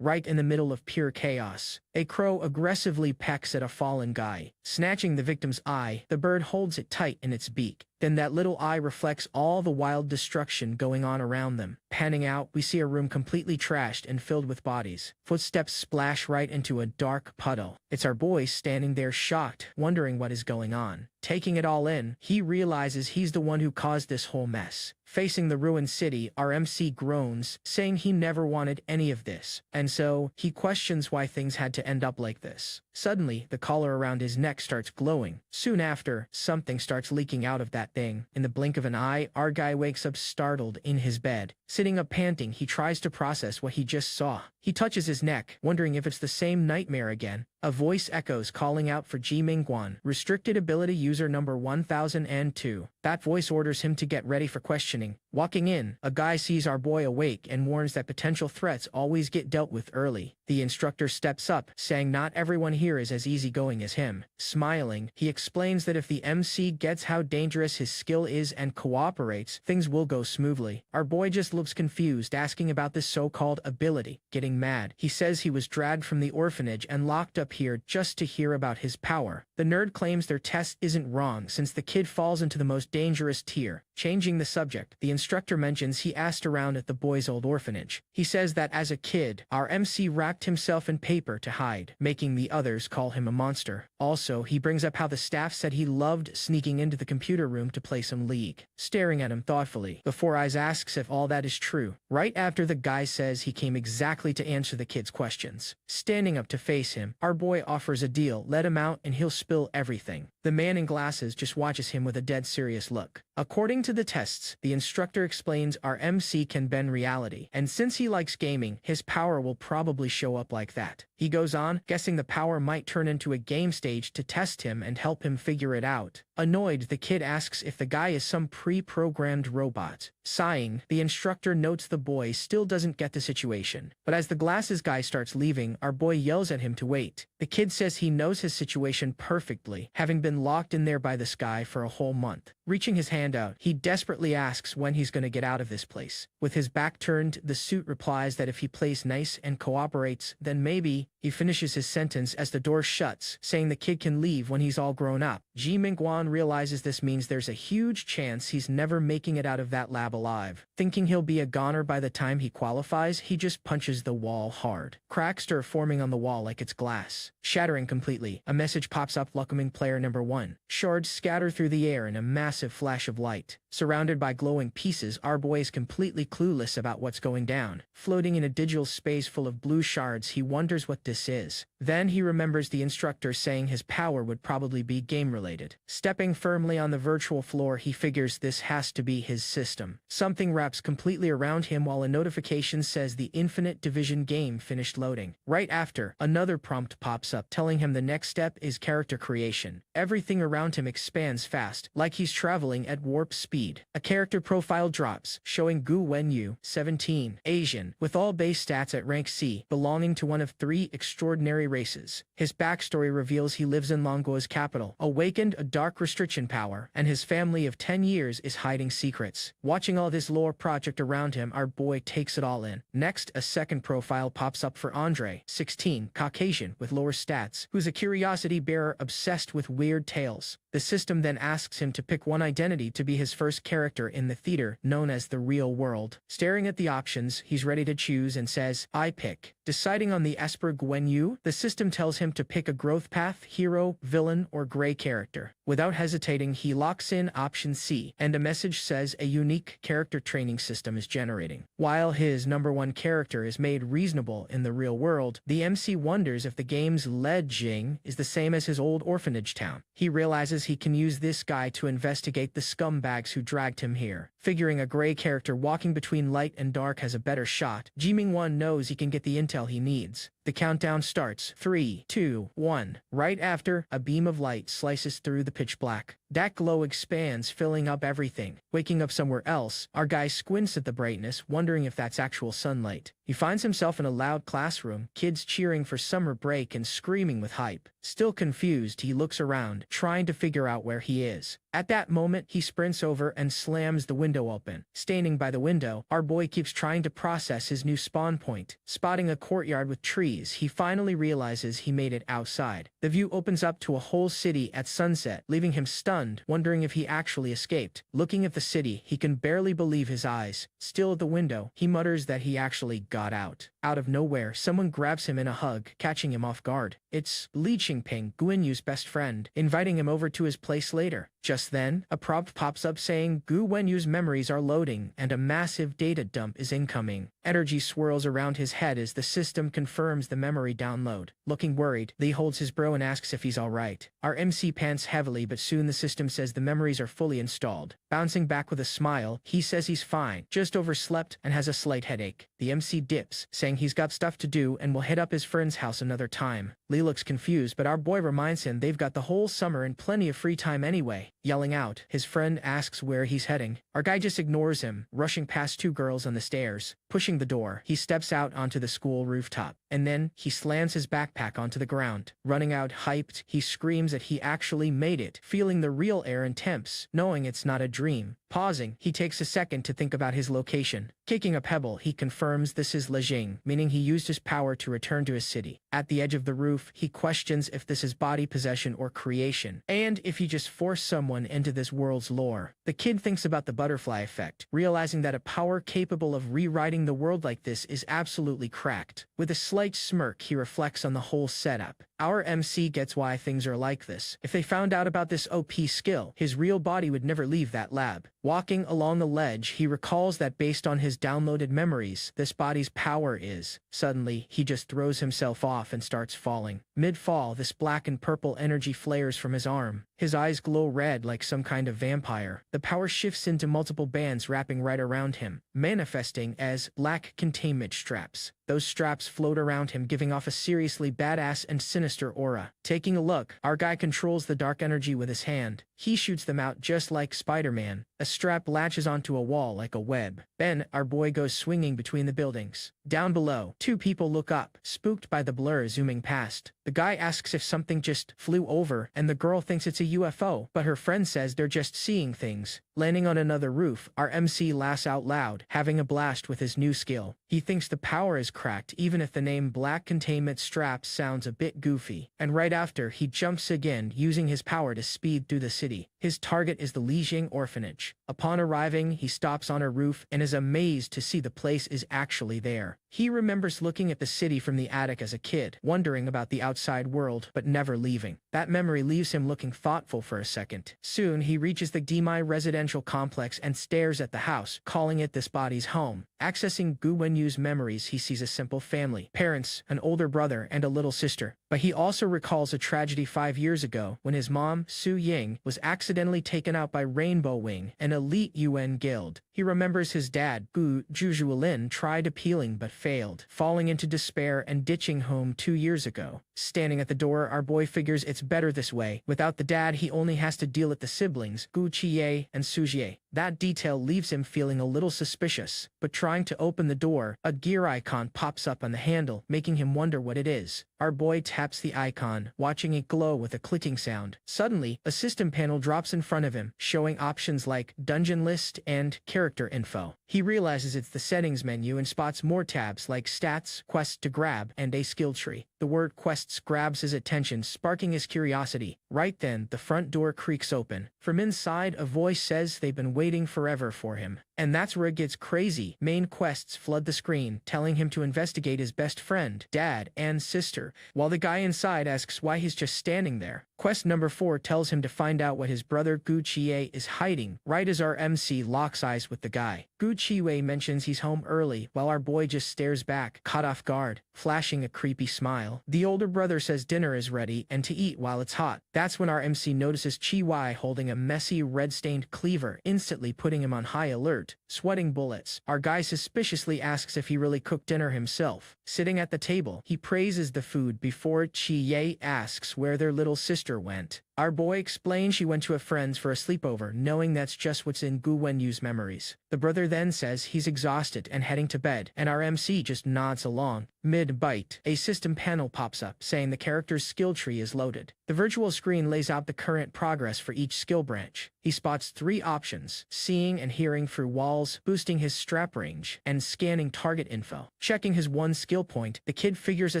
right in the middle of pure chaos. A crow aggressively pecks at a fallen guy. Snatching the victim's eye, the bird holds it tight in its beak. Then that little eye reflects all the wild destruction going on around them. Panning out, we see a room completely trashed and filled with bodies. Footsteps splash right into a dark puddle. It's our boy standing there shocked, wondering what is going on. Taking it all in, he realizes he's the one who caused this whole mess. Facing the ruined city, our MC groans, saying he never wanted any of this. And so, he questions why things had to end up like this. Suddenly, the collar around his neck starts glowing. Soon after, something starts leaking out of that thing. In the blink of an eye, our guy wakes up startled in his bed. Sitting up panting, he tries to process what he just saw. He touches his neck, wondering if it's the same nightmare again. A voice echoes calling out for Ji Mingguan, restricted ability user number 1002. That voice orders him to get ready for questioning. Walking in, a guy sees our boy awake and warns that potential threats always get dealt with early. The instructor steps up, saying not everyone here is as easygoing as him. Smiling, he explains that if the MC gets how dangerous his skill is and cooperates, things will go smoothly. Our boy just looks confused, asking about this so-called ability. Getting mad, he says he was dragged from the orphanage and locked up here just to hear about his power. The nerd claims their test isn't wrong since the kid falls into the most dangerous tier. Changing the subject, the instructor mentions he asked around at the boy's old orphanage. He says that as a kid, our MC wrapped himself in paper to hide, making the others call him a monster. Also, he brings up how the staff said he loved sneaking into the computer room to play some League. Staring at him thoughtfully, the Four Eyes asks if all that is true. Right after the guy says he came exactly to answer the kid's questions. Standing up to face him, our boy offers a deal, let him out and he'll spill everything. The man in glasses just watches him with a dead serious look. According to the tests, the instructor explains our MC can bend reality, and since he likes gaming, his power will probably show up like that. He goes on, guessing the power might turn into a game stage to test him and help him figure it out. Annoyed, the kid asks if the guy is some pre-programmed robot. Sighing, the instructor notes the boy still doesn't get the situation. But as the glasses guy starts leaving, our boy yells at him to wait. The kid says he knows his situation perfectly, having been locked in there by this guy for a whole month. Reaching his hand out, he desperately asks when he's going to get out of this place. With his back turned, the suit replies that if he plays nice and cooperates, then maybe. He finishes his sentence as the door shuts, saying the kid can leave when he's all grown up. Ji Mingguan realizes this means there's a huge chance he's never making it out of that lab alive. Thinking he'll be a goner by the time he qualifies, he just punches the wall hard. Cracks start forming on the wall like it's glass. Shattering completely, a message pops up welcoming player number 1. Shards scatter through the air in a massive flash of light. Surrounded by glowing pieces, our boy is completely clueless about what's going down. Floating in a digital space full of blue shards, he wonders what this is. Then he remembers the instructor saying his power would probably be game-related. Stepping firmly on the virtual floor, he figures this has to be his system. Something wraps completely around him while a notification says the Infinite Division game finished loading. Right after, another prompt pops up telling him the next step is character creation. Everything around him expands fast, like he's traveling at warp speed. A character profile drops, showing Gu Wenyu, 17, Asian, with all base stats at rank C, belonging to one of 3 extraordinary races. His backstory reveals he lives in Longo's capital, awakened a dark restriction power, and his family of 10 years is hiding secrets. Watching all this lore project around him, our boy takes it all in. Next, a second profile pops up for Andre, 16, Caucasian, with lower stats, who's a curiosity bearer obsessed with weird tales. The system then asks him to pick one identity to be his first character in the theater, known as the real world. Staring at the options, he's ready to choose and says, I pick. Deciding on the Esper Guanyu, the system tells him to pick a growth path, hero, villain, or gray character. Without hesitating, he locks in option C, and a message says a unique character training system is generating. While his number 1 character is made reasonable in the real world, the MC wonders if the game's lead Jing is the same as his old orphanage town. He realizes he can use this guy to investigate the scumbags who dragged him here. Figuring a gray character walking between light and dark has a better shot, Ji Mingguan knows he can get the intel he needs. The countdown starts. 3, 2, 1. Right after, a beam of light slices through the pitch black. That glow expands, filling up everything. Waking up somewhere else, our guy squints at the brightness, wondering if that's actual sunlight. He finds himself in a loud classroom, kids cheering for summer break and screaming with hype. Still confused, he looks around, trying to figure out where he is. At that moment, he sprints over and slams the window open. Standing by the window, our boy keeps trying to process his new spawn point. Spotting a courtyard with trees, he finally realizes he made it outside. The view opens up to a whole city at sunset, leaving him stunned, wondering if he actually escaped. Looking at the city, he can barely believe his eyes. Still at the window, he mutters that he actually got out. Out of nowhere, someone grabs him in a hug, catching him off guard. It's Lee Chingping, Gu Wenyu's best friend, inviting him over to his place later. Just then, a prompt pops up saying Gu Wenyu's memories are loading and a massive data dump is incoming. Energy swirls around his head as the system confirms the memory download. Looking worried, Lee holds his bro and asks if he's alright. Our MC pants heavily, but soon the system says the memories are fully installed. Bouncing back with a smile, he says he's fine, just overslept and has a slight headache. The MC dips, saying he's got stuff to do and will hit up his friend's house another time. Lee looks confused, but our boy reminds him they've got the whole summer and plenty of free time anyway. Yelling out, his friend asks where he's heading. Our guy just ignores him, rushing past two girls on the stairs. Pushing the door, he steps out onto the school rooftop, and then he slams his backpack onto the ground. Running out hyped, he screams that he actually made it, feeling the real air and temps, knowing it's not a dream. Pausing, he takes a second to think about his location. Kicking a pebble, he confirms this is Lejing, meaning he used his power to return to his city. At the edge of the roof, he questions if this is body possession or creation, and if he just forced someone into this world's lore. The kid thinks about the butterfly effect, realizing that a power capable of rewriting the world like this is absolutely cracked. With a slight smirk, he reflects on the whole setup. Our MC gets why things are like this. If they found out about this OP skill, his real body would never leave that lab. Walking along the ledge, he recalls that based on his downloaded memories, this body's power is. Suddenly, he just throws himself off and starts falling. Mid-fall, this black and purple energy flares from his arm. His eyes glow red like some kind of vampire. The power shifts into multiple bands wrapping right around him, manifesting as black containment straps. Those straps float around him, giving off a seriously badass and sinister aura. Taking a look, our guy controls the dark energy with his hand. He shoots them out just like Spider-Man. A strap latches onto a wall like a web. Then, our boy goes swinging between the buildings. Down below, two people look up, spooked by the blur zooming past. The guy asks if something just flew over, and the girl thinks it's a UFO, but her friend says they're just seeing things. Landing on another roof, our MC laughs out loud, having a blast with his new skill. He thinks the power is cracked, even if the name Black Containment Straps sounds a bit goofy. And right after, he jumps again, using his power to speed through the city. His target is the Lejing orphanage. Upon arriving, he stops on a roof and is amazed to see the place is actually there. He remembers looking at the city from the attic as a kid, wondering about the outside world, but never leaving. That memory leaves him looking thoughtful for a second. Soon, he reaches the Demai residential complex and stares at the house, calling it this body's home. Accessing Gu Wenyu's memories, he sees a simple family, parents, an older brother, and a little sister. But he also recalls a tragedy 5 years ago when his mom, Su Ying, was accidentally taken out by Rainbow Wing, an elite UN guild. He remembers his dad, Gu Jujualin, tried appealing but failed, falling into despair and ditching home 2 years ago. Standing at the door, our boy figures it's better this way. Without the dad, he only has to deal with the siblings, Gu Qiye and Su Jie. That detail leaves him feeling a little suspicious, but trying to open the door, a gear icon pops up on the handle, making him wonder what it is. Our boy taps the icon, watching it glow with a clicking sound. Suddenly, a system panel drops in front of him, showing options like Dungeon List and Character Info. He realizes it's the settings menu and spots more tabs like Stats, Quests to Grab, and a skill tree. The word Quests grabs his attention, sparking his curiosity. Right then, the front door creaks open. From inside, a voice says they've been waiting forever for him. And that's where it gets crazy. Main quests flood the screen, telling him to investigate his best friend, dad, and sister, while the guy inside asks why he's just standing there. Quest number 4 tells him to find out what his brother Gu Qiye is hiding, right as our MC locks eyes with the guy. Gu Qiye mentions he's home early, while our boy just stares back, caught off guard, flashing a creepy smile. The older brother says dinner is ready and to eat while it's hot. That's when our MC notices Chi holding a messy red-stained cleaver, instantly putting him on high alert. Sweating bullets, our guy suspiciously asks if he really cooked dinner himself. Sitting at the table, he praises the food before Qiye asks where their little sister went. Our boy explains she went to a friend's for a sleepover, knowing that's just what's in Gu Wenyu's memories. The brother then says he's exhausted and heading to bed, and our MC just nods along. Mid-bite, a system panel pops up, saying the character's skill tree is loaded. The virtual screen lays out the current progress for each skill branch. He spots 3 options: seeing and hearing through walls, boosting his strap range, and scanning target info. Checking his 1 skill point, the kid figures a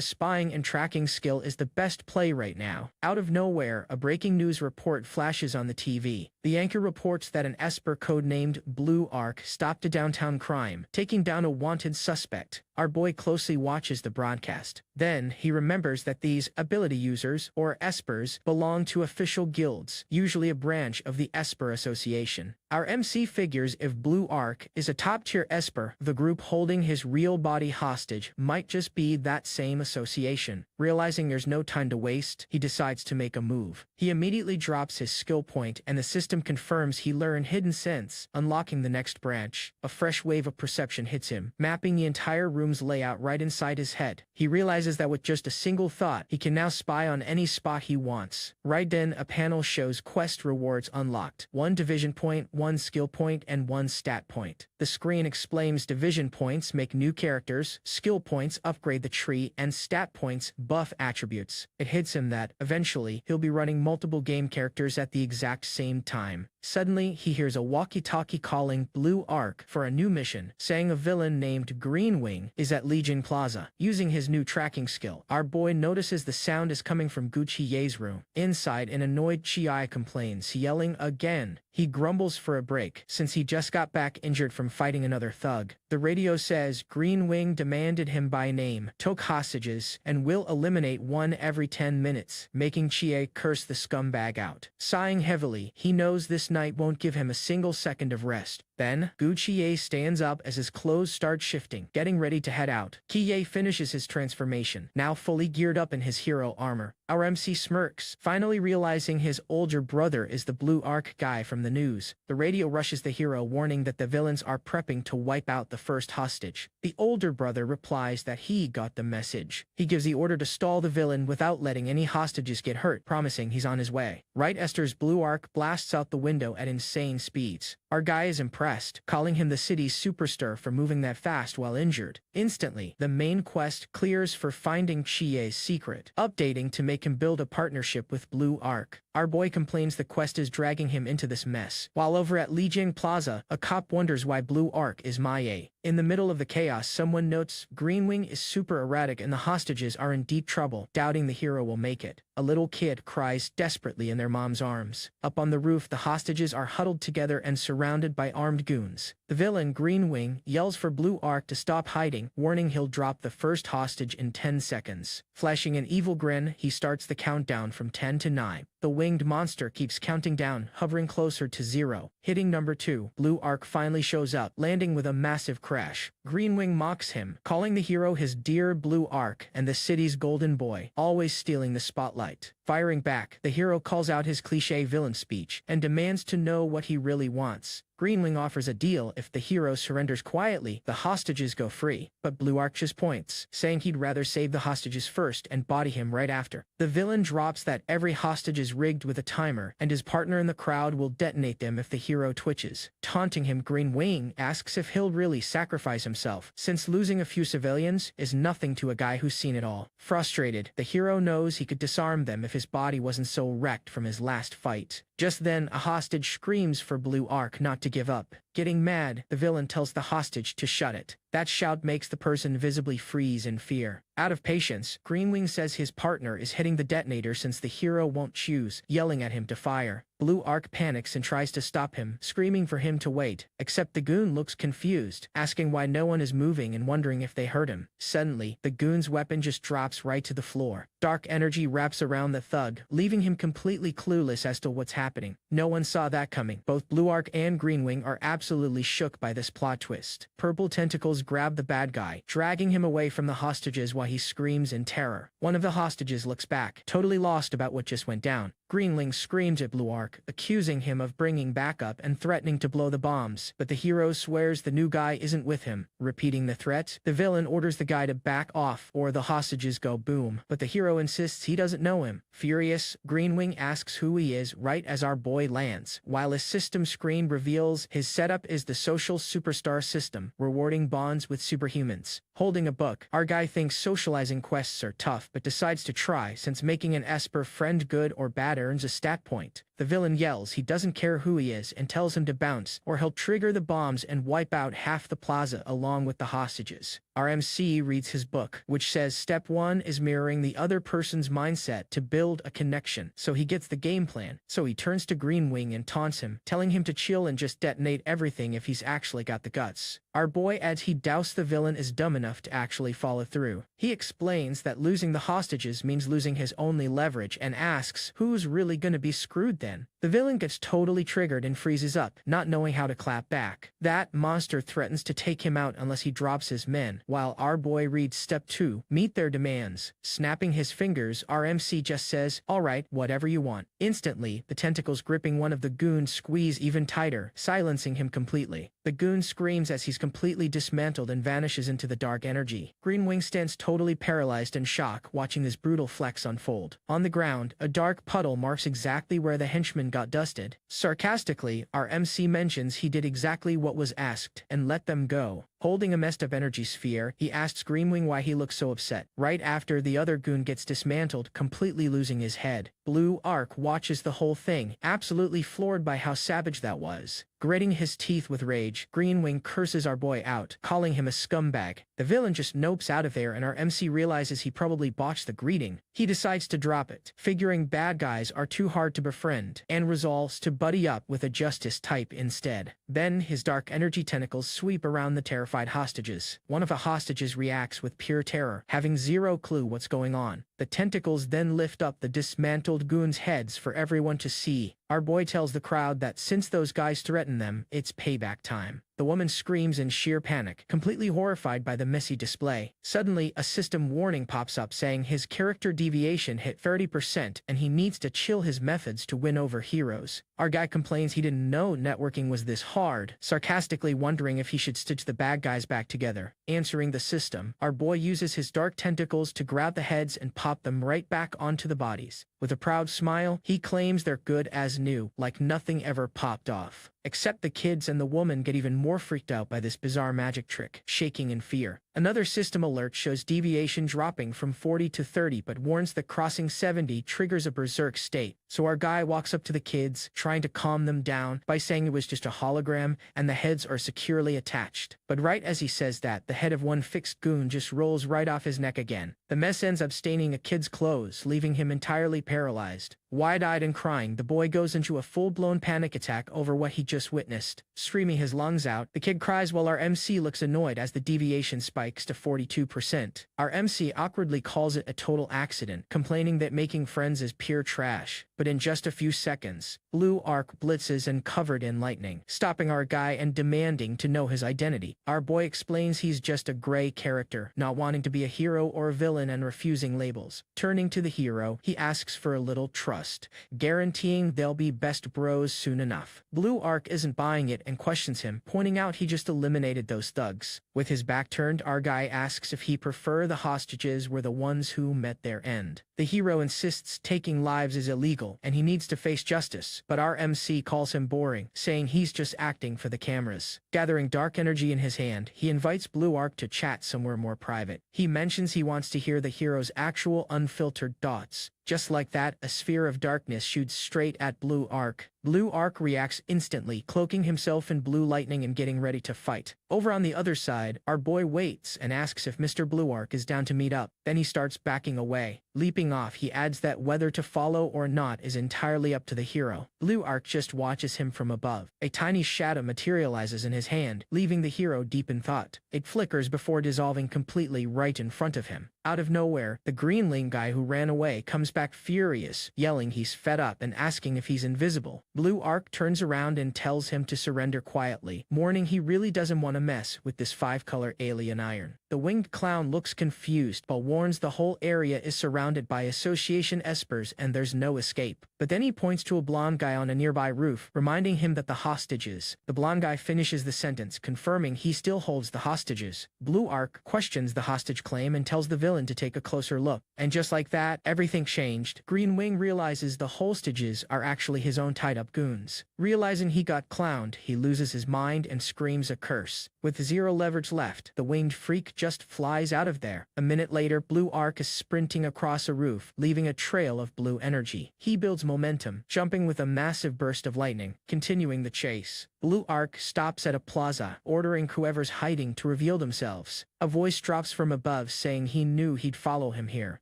spying and tracking skill is the best play right now. Out of nowhere, a breaking news report flashes on the TV. The anchor reports that an Esper codenamed Blue Arc stopped a downtown crime, taking down a wanted suspect. Our boy closely watches the broadcast. Then, he remembers that these ability users, or Espers, belong to official guilds, usually a branch of the Esper Association. Our MC figures if Blue Arc is a top-tier Esper, the group holding his real body hostage might just be that same association. Realizing there's no time to waste, he decides to make a move. He immediately drops his skill point, and the system confirms he learned Hidden Sense, unlocking the next branch. A fresh wave of perception hits him, mapping the entire room's layout right inside his head. He realizes that with just a single thought, he can now spy on any spot he wants. Right then, a panel shows quest rewards unlocked: 1 division point, 1 skill point, and 1 stat point. The screen explains division points make new characters, skill points upgrade the tree, and stat points buff attributes. It hits him that, eventually, he'll be running multiple game characters at the exact same time. Suddenly, he hears a walkie-talkie calling Blue Arc for a new mission, saying a villain named Greenwing is at Legion Plaza. Using his new tracking skill, our boy notices the sound is coming from Gucci Ye's room. Inside, an annoyed Chi complains, yelling again. He grumbles for a break, since he just got back injured from fighting another thug. The radio says Greenwing demanded him by name, took hostages, and will eliminate 1 every 10 minutes, making Chie curse the scumbag out. Sighing heavily, he knows this night won't give him a single second of rest. Then, Gucci stands up as his clothes start shifting, getting ready to head out. Kie finishes his transformation, now fully geared up in his hero armor. Our MC smirks, finally realizing his older brother is the Blue Arc guy from the news. The radio rushes the hero, warning that the villains are prepping to wipe out the first hostage. The older brother replies that he got the message. He gives the order to stall the villain without letting any hostages get hurt, promising he's on his way. Right Esther's Blue Arc blasts out the window at insane speeds. Our guy is impressed, calling him the city's superstar for moving that fast while injured. Instantly, the main quest clears for finding Chie's secret, updating to make him build a partnership with Blue Arc. Our boy complains the quest is dragging him into this mess. While over at Lijiang Plaza, a cop wonders why Blue Arc is MIA. In the middle of the chaos, someone notes Greenwing is super erratic and the hostages are in deep trouble, doubting the hero will make it. A little kid cries desperately in their mom's arms. Up on the roof, the hostages are huddled together and surrounded by armed goons. The villain, Greenwing, yells for Blue Arc to stop hiding, warning he'll drop the first hostage in 10 seconds. Flashing an evil grin, he starts the countdown from 10 to 9. The winged monster keeps counting down, hovering closer to 0. Hitting number 2, Blue Arc finally shows up, landing with a massive crash. Greenwing mocks him, calling the hero his dear Blue Arc and the city's golden boy, always stealing the spotlight. Firing back, the hero calls out his cliché villain speech and demands to know what he really wants. Greenwing offers a deal: if the hero surrenders quietly, the hostages go free. But Blue Arc just points, saying he'd rather save the hostages first and body him right after. The villain drops that every hostage is rigged with a timer, and his partner in the crowd will detonate them if the hero twitches. Taunting him, Greenwing asks if he'll really sacrifice himself, since losing a few civilians is nothing to a guy who's seen it all. Frustrated, the hero knows he could disarm them if his body wasn't so wrecked from his last fight. Just then, a hostage screams for Blue Arc not to give up. Getting mad, the villain tells the hostage to shut it. That shout makes the person visibly freeze in fear. Out of patience, Greenwing says his partner is hitting the detonator since the hero won't choose, yelling at him to fire. Blue Arc panics and tries to stop him, screaming for him to wait. Except the goon looks confused, asking why no one is moving and wondering if they heard him. Suddenly, the goon's weapon just drops right to the floor. Dark energy wraps around the thug, leaving him completely clueless as to what's happening. No one saw that coming. Both Blue Arc and Greenwing are absolutely shook by this plot twist. Purple tentacles tentacles grab the bad guy, dragging him away from the hostages while he screams in terror. One of the hostages looks back, totally lost about what just went down. Greenwing screams at Blue Arc, accusing him of bringing backup and threatening to blow the bombs, but the hero swears the new guy isn't with him. Repeating the threat, the villain orders the guy to back off or the hostages go boom, but the hero insists he doesn't know him. Furious, Greenwing asks who he is right as our boy lands, while a system screen reveals his setup is the social superstar system, rewarding bonds with superhumans. Holding a book, our guy thinks socializing quests are tough but decides to try since making an Esper friend good or bad earns a stat point. The villain yells he doesn't care who he is and tells him to bounce or he'll trigger the bombs and wipe out half the plaza along with the hostages. Our MC reads his book, which says step 1 is mirroring the other person's mindset to build a connection, so he gets the game plan. So he turns to Greenwing and taunts him, telling him to chill and just detonate everything if he's actually got the guts. Our boy adds he doubts the villain is dumb enough to actually follow through. He explains that losing the hostages means losing his only leverage and asks who's really gonna be screwed then. The villain gets totally triggered and freezes up, not knowing how to clap back. That monster threatens to take him out unless he drops his men, while our boy reads step 2, meet their demands. Snapping his fingers, our MC just says, alright, whatever you want. Instantly, the tentacles gripping one of the goons squeeze even tighter, silencing him completely. The goon screams as he's completely dismantled and vanishes into the dark energy. Greenwing stands totally paralyzed in shock, watching this brutal flex unfold. On the ground, a dark puddle marks exactly where the henchman got dusted. Sarcastically, our MC mentions he did exactly what was asked and let them go. Holding a messed up energy sphere, he asks Greenwing why he looks so upset. Right after the other goon gets dismantled, completely losing his head. Blue Arc watches the whole thing, absolutely floored by how savage that was. Gritting his teeth with rage, Greenwing curses our boy out, calling him a scumbag. The villain just nopes out of there and our MC realizes he probably botched the greeting. He decides to drop it, figuring bad guys are too hard to befriend, and resolves to buddy up with a justice type instead. Then his dark energy tentacles sweep around the terrified hostages. One of the hostages reacts with pure terror, having zero clue what's going on. The tentacles then lift up the dismantled goons' heads for everyone to see. Our boy tells the crowd that since those guys threatened them, it's payback time. The woman screams in sheer panic, completely horrified by the messy display. Suddenly, a system warning pops up saying his character deviation hit 30% and he needs to chill his methods to win over heroes. Our guy complains he didn't know networking was this hard, sarcastically wondering if he should stitch the bad guys back together. Answering the system, our boy uses his dark tentacles to grab the heads and pop them right back onto the bodies. With a proud smile, he claims they're good as new, like nothing ever popped off. Except the kids and the woman get even more freaked out by this bizarre magic trick, shaking in fear. Another system alert shows deviation dropping from 40 to 30 but warns that crossing 70 triggers a berserk state. So our guy walks up to the kids, trying to calm them down by saying it was just a hologram and the heads are securely attached. But right as he says that, the head of one fixed goon just rolls right off his neck again. The mess ends up staining a kid's clothes, leaving him entirely paralyzed. Wide-eyed and crying, the boy goes into a full-blown panic attack over what he just witnessed. Screaming his lungs out, the kid cries while our MC looks annoyed as the deviation spikes to 42%. Our MC awkwardly calls it a total accident, complaining that making friends is pure trash. But in just a few seconds, Blue Arc blitzes and covered in lightning, stopping our guy and demanding to know his identity. Our boy explains he's just a gray character, not wanting to be a hero or a villain and refusing labels. Turning to the hero, he asks for a little trust, guaranteeing they'll be best bros soon enough. Blue Arc isn't buying it and questions him, pointing out he just eliminated those thugs. With his back turned, our guy asks if he prefer the hostages were the ones who met their end. The hero insists taking lives is illegal and he needs to face justice, but our MC calls him boring, saying he's just acting for the cameras. Gathering dark energy in his hand, he invites Blue Arc to chat somewhere more private. He mentions he wants to hear the hero's actual unfiltered thoughts. Just like that, a sphere of darkness shoots straight at Blue Arc. Blue Arc reacts instantly, cloaking himself in blue lightning and getting ready to fight. Over on the other side, our boy waits and asks if Mr. Blue Arc is down to meet up. Then he starts backing away. Leaping off, he adds that whether to follow or not is entirely up to the hero. Blue Arc just watches him from above. A tiny shadow materializes in his hand, leaving the hero deep in thought. It flickers before dissolving completely right in front of him. Out of nowhere, the greenling guy who ran away comes back furious, yelling he's fed up and asking if he's invisible. Blue Arc turns around and tells him to surrender quietly, warning he really doesn't want to mess with this 5-color alien iron. The winged clown looks confused but warns the whole area is surrounded by association espers and there's no escape. But then he points to a blonde guy on a nearby roof, reminding him that the hostages. The blonde guy finishes the sentence, confirming he still holds the hostages. Blue Arc questions the hostage claim and tells the villain to take a closer look. And just like that, everything changed. Green Wing realizes the hostages are actually his own tied-up goons. Realizing he got clowned, he loses his mind and screams a curse. With zero leverage left, the winged freak just flies out of there. A minute later, Blue Arc is sprinting across a roof, leaving a trail of blue energy. He builds momentum, jumping with a massive burst of lightning, continuing the chase. Blue Arc stops at a plaza, ordering whoever's hiding to reveal themselves. A voice drops from above saying he knew he'd follow him here.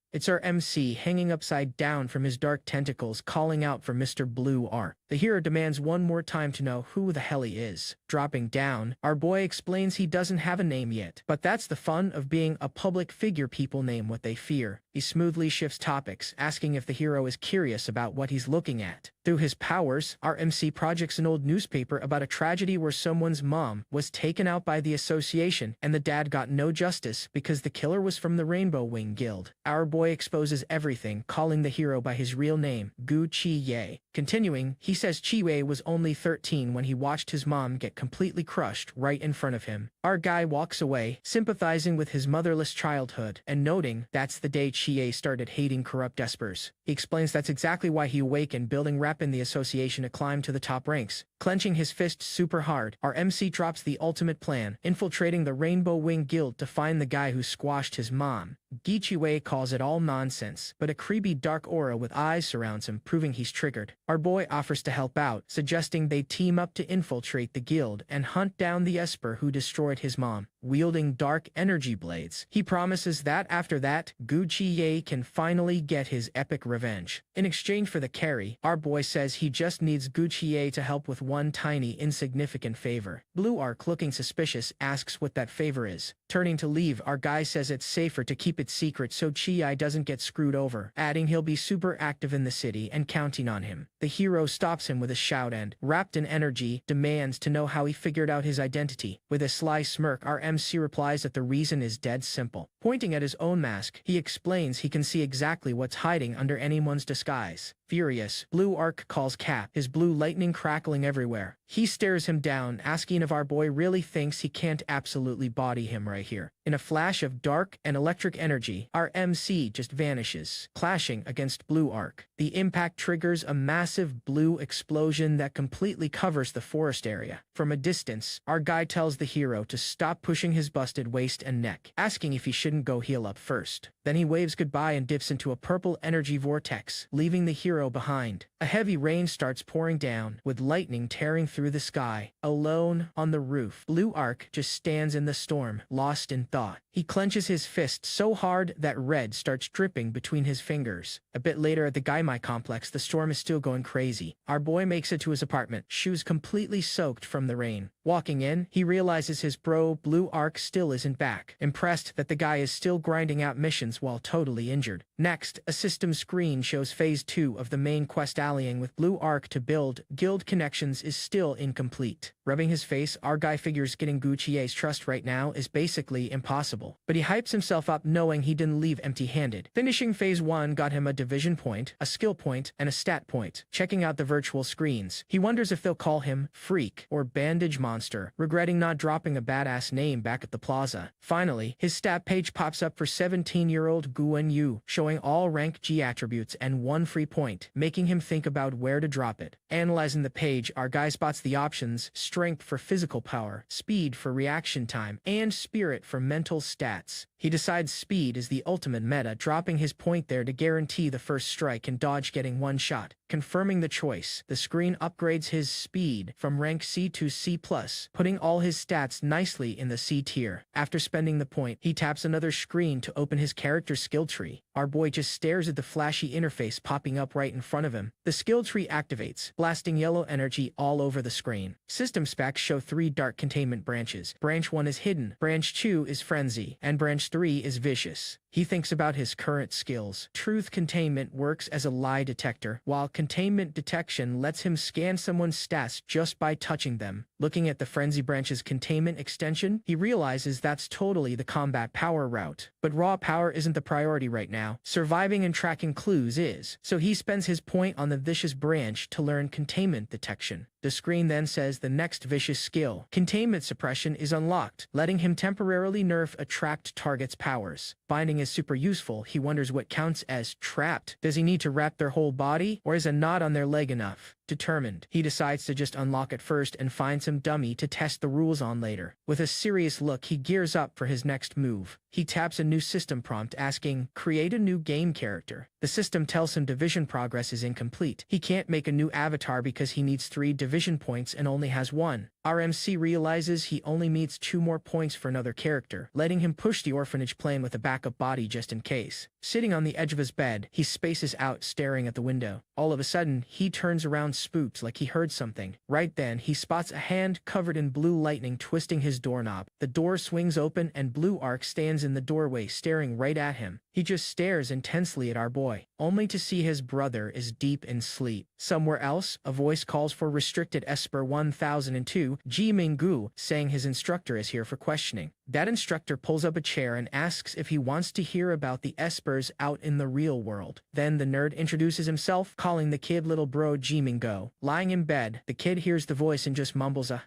It's our MC hanging upside down from his dark tentacles, calling out for Mr. Blue Arc. The hero demands one more time to know who the hell he is. Dropping down, our boy explains he doesn't have a name yet, but that's the fun of being a public figure. People name what they fear. He smoothly shifts topics, asking if the hero is curious about what he's looking at. Through his powers, our MC projects an old newspaper about a tragedy where someone's mom was taken out by the association and the dad got no justice because the killer was from the Rainbow Wing Guild. Our boy exposes everything, calling the hero by his real name, Gu Chi Ye. Continuing, he says Chi-Wei was only 13 when he watched his mom get completely crushed right in front of him. Our guy walks away, sympathizing with his motherless childhood, and noting that's the day Chi-Wei started hating corrupt espers. He explains that's exactly why he awakened, building rep in the association to climb to the top ranks. Clenching his fist super hard, our MC drops the ultimate plan, infiltrating the Rainbow Wing Guild to find the guy who squashed his mom. Chi-Wei calls it all nonsense, but a creepy dark aura with eyes surrounds him, proving he's triggered. Our boy offers to help out, suggesting they team up to infiltrate the guild and hunt down the esper who destroyed his mom. Wielding dark energy blades, he promises that after that, Gu Chi-Ye can finally get his epic revenge. In exchange for the carry, our boy says he just needs Gu Chi-Ye to help with one tiny insignificant favor. Blue Arc, looking suspicious, asks what that favor is. Turning to leave, our guy says it's safer to keep it secret so Chi-Yi doesn't get screwed over, adding he'll be super active in the city and counting on him. The hero stops him with a shout and, wrapped in energy, demands to know how he figured out his identity. With a sly smirk, our MC replies that the reason is dead simple. Pointing at his own mask, he explains he can see exactly what's hiding under anyone's disguise. Furious, Blue Arc calls Cap, his blue lightning crackling everywhere. He stares him down, asking if our boy really thinks he can't absolutely body him right here. In a flash of dark and electric energy, our MC just vanishes, clashing against Blue Arc. The impact triggers a massive blue explosion that completely covers the forest area. From a distance, our guy tells the hero to stop pushing his busted waist and neck, asking if he shouldn't go heal up first. Then he waves goodbye and dips into a purple energy vortex, leaving the hero behind. A heavy rain starts pouring down, with lightning tearing through the sky. Alone on the roof, Blue Arc just stands in the storm, lost in thought. He clenches his fist so hard that red starts dripping between his fingers. A bit later at the Gaimai complex, the storm is still going crazy. Our boy makes it to his apartment, shoes completely soaked from the rain. Walking in, he realizes his bro Blue Arc still isn't back, impressed that the guy is still grinding out missions while totally injured. Next, a system screen shows Phase 2 of the main quest. Allying with Blue Arc to build guild connections is still incomplete. Rubbing his face, our guy figures getting Gu Chi-Ye's trust right now is basically impossible. But he hypes himself up knowing he didn't leave empty-handed. Finishing Phase 1 got him a division point, a skill point, and a stat point. Checking out the virtual screens, he wonders if they'll call him Freak or Bandage Monster, regretting not dropping a badass name back at the plaza. Finally, his stat page pops up for 17-year-old Guan Yu, showing all rank G attributes and 1 free point, making him think about where to drop it. Analyzing the page, our guy spots the options: strength for physical power, speed for reaction time, and spirit for mental stats. He decides speed is the ultimate meta, dropping his point there to guarantee the first strike and dodge getting one shot. confirming the choice. The screen upgrades his speed from rank C to C+, putting all his stats nicely in the C tier. After spending the point, he taps another screen to open his character's skill tree. Our boy just stares at the flashy interface popping up right in front of him. The skill tree activates, blasting yellow energy all over the screen. System specs show 3 dark containment branches. Branch 1 is hidden, branch 2 is frenzy, and branch 3 is vicious. He thinks about his current skills. Truth containment works as a lie detector, while containment detection lets him scan someone's stats just by touching them. Looking at the frenzy branch's containment extension, he realizes that's totally the combat power route. But raw power isn't the priority right now. Surviving and tracking clues is. So he spends his point on the vicious branch to learn containment detection. The screen then says the next vicious skill, containment suppression, is unlocked, letting him temporarily nerf a tracked target's powers. Binding is super useful. He wonders what counts as trapped. Does he need to wrap their whole body, or is a knot on their leg enough? Determined, he decides to just unlock it first and find some dummy to test the rules on later. With a serious look, he gears up for his next move. He taps a new system prompt asking, create a new game character. The system tells him division progress is incomplete. He can't make a new avatar because he needs 3 division points and only has 1. RMC realizes he only needs 2 more points for another character, letting him push the orphanage plane with a backup body just in case. Sitting on the edge of his bed, he spaces out staring at the window. All of a sudden, he turns around spooked like he heard something. Right then, he spots a hand covered in blue lightning twisting his doorknob. The door swings open and Blue Arc stands in the doorway staring right at him. He just stares intensely at our boy, only to see his brother is deep in sleep. Somewhere else, a voice calls for Restricted Esper 1002, Ji Minggu, saying his instructor is here for questioning. That instructor pulls up a chair and asks if he wants to hear about the Espers out in the real world. Then the nerd introduces himself, calling the kid little bro Ji Minggu. Lying in bed, the kid hears the voice and just mumbles a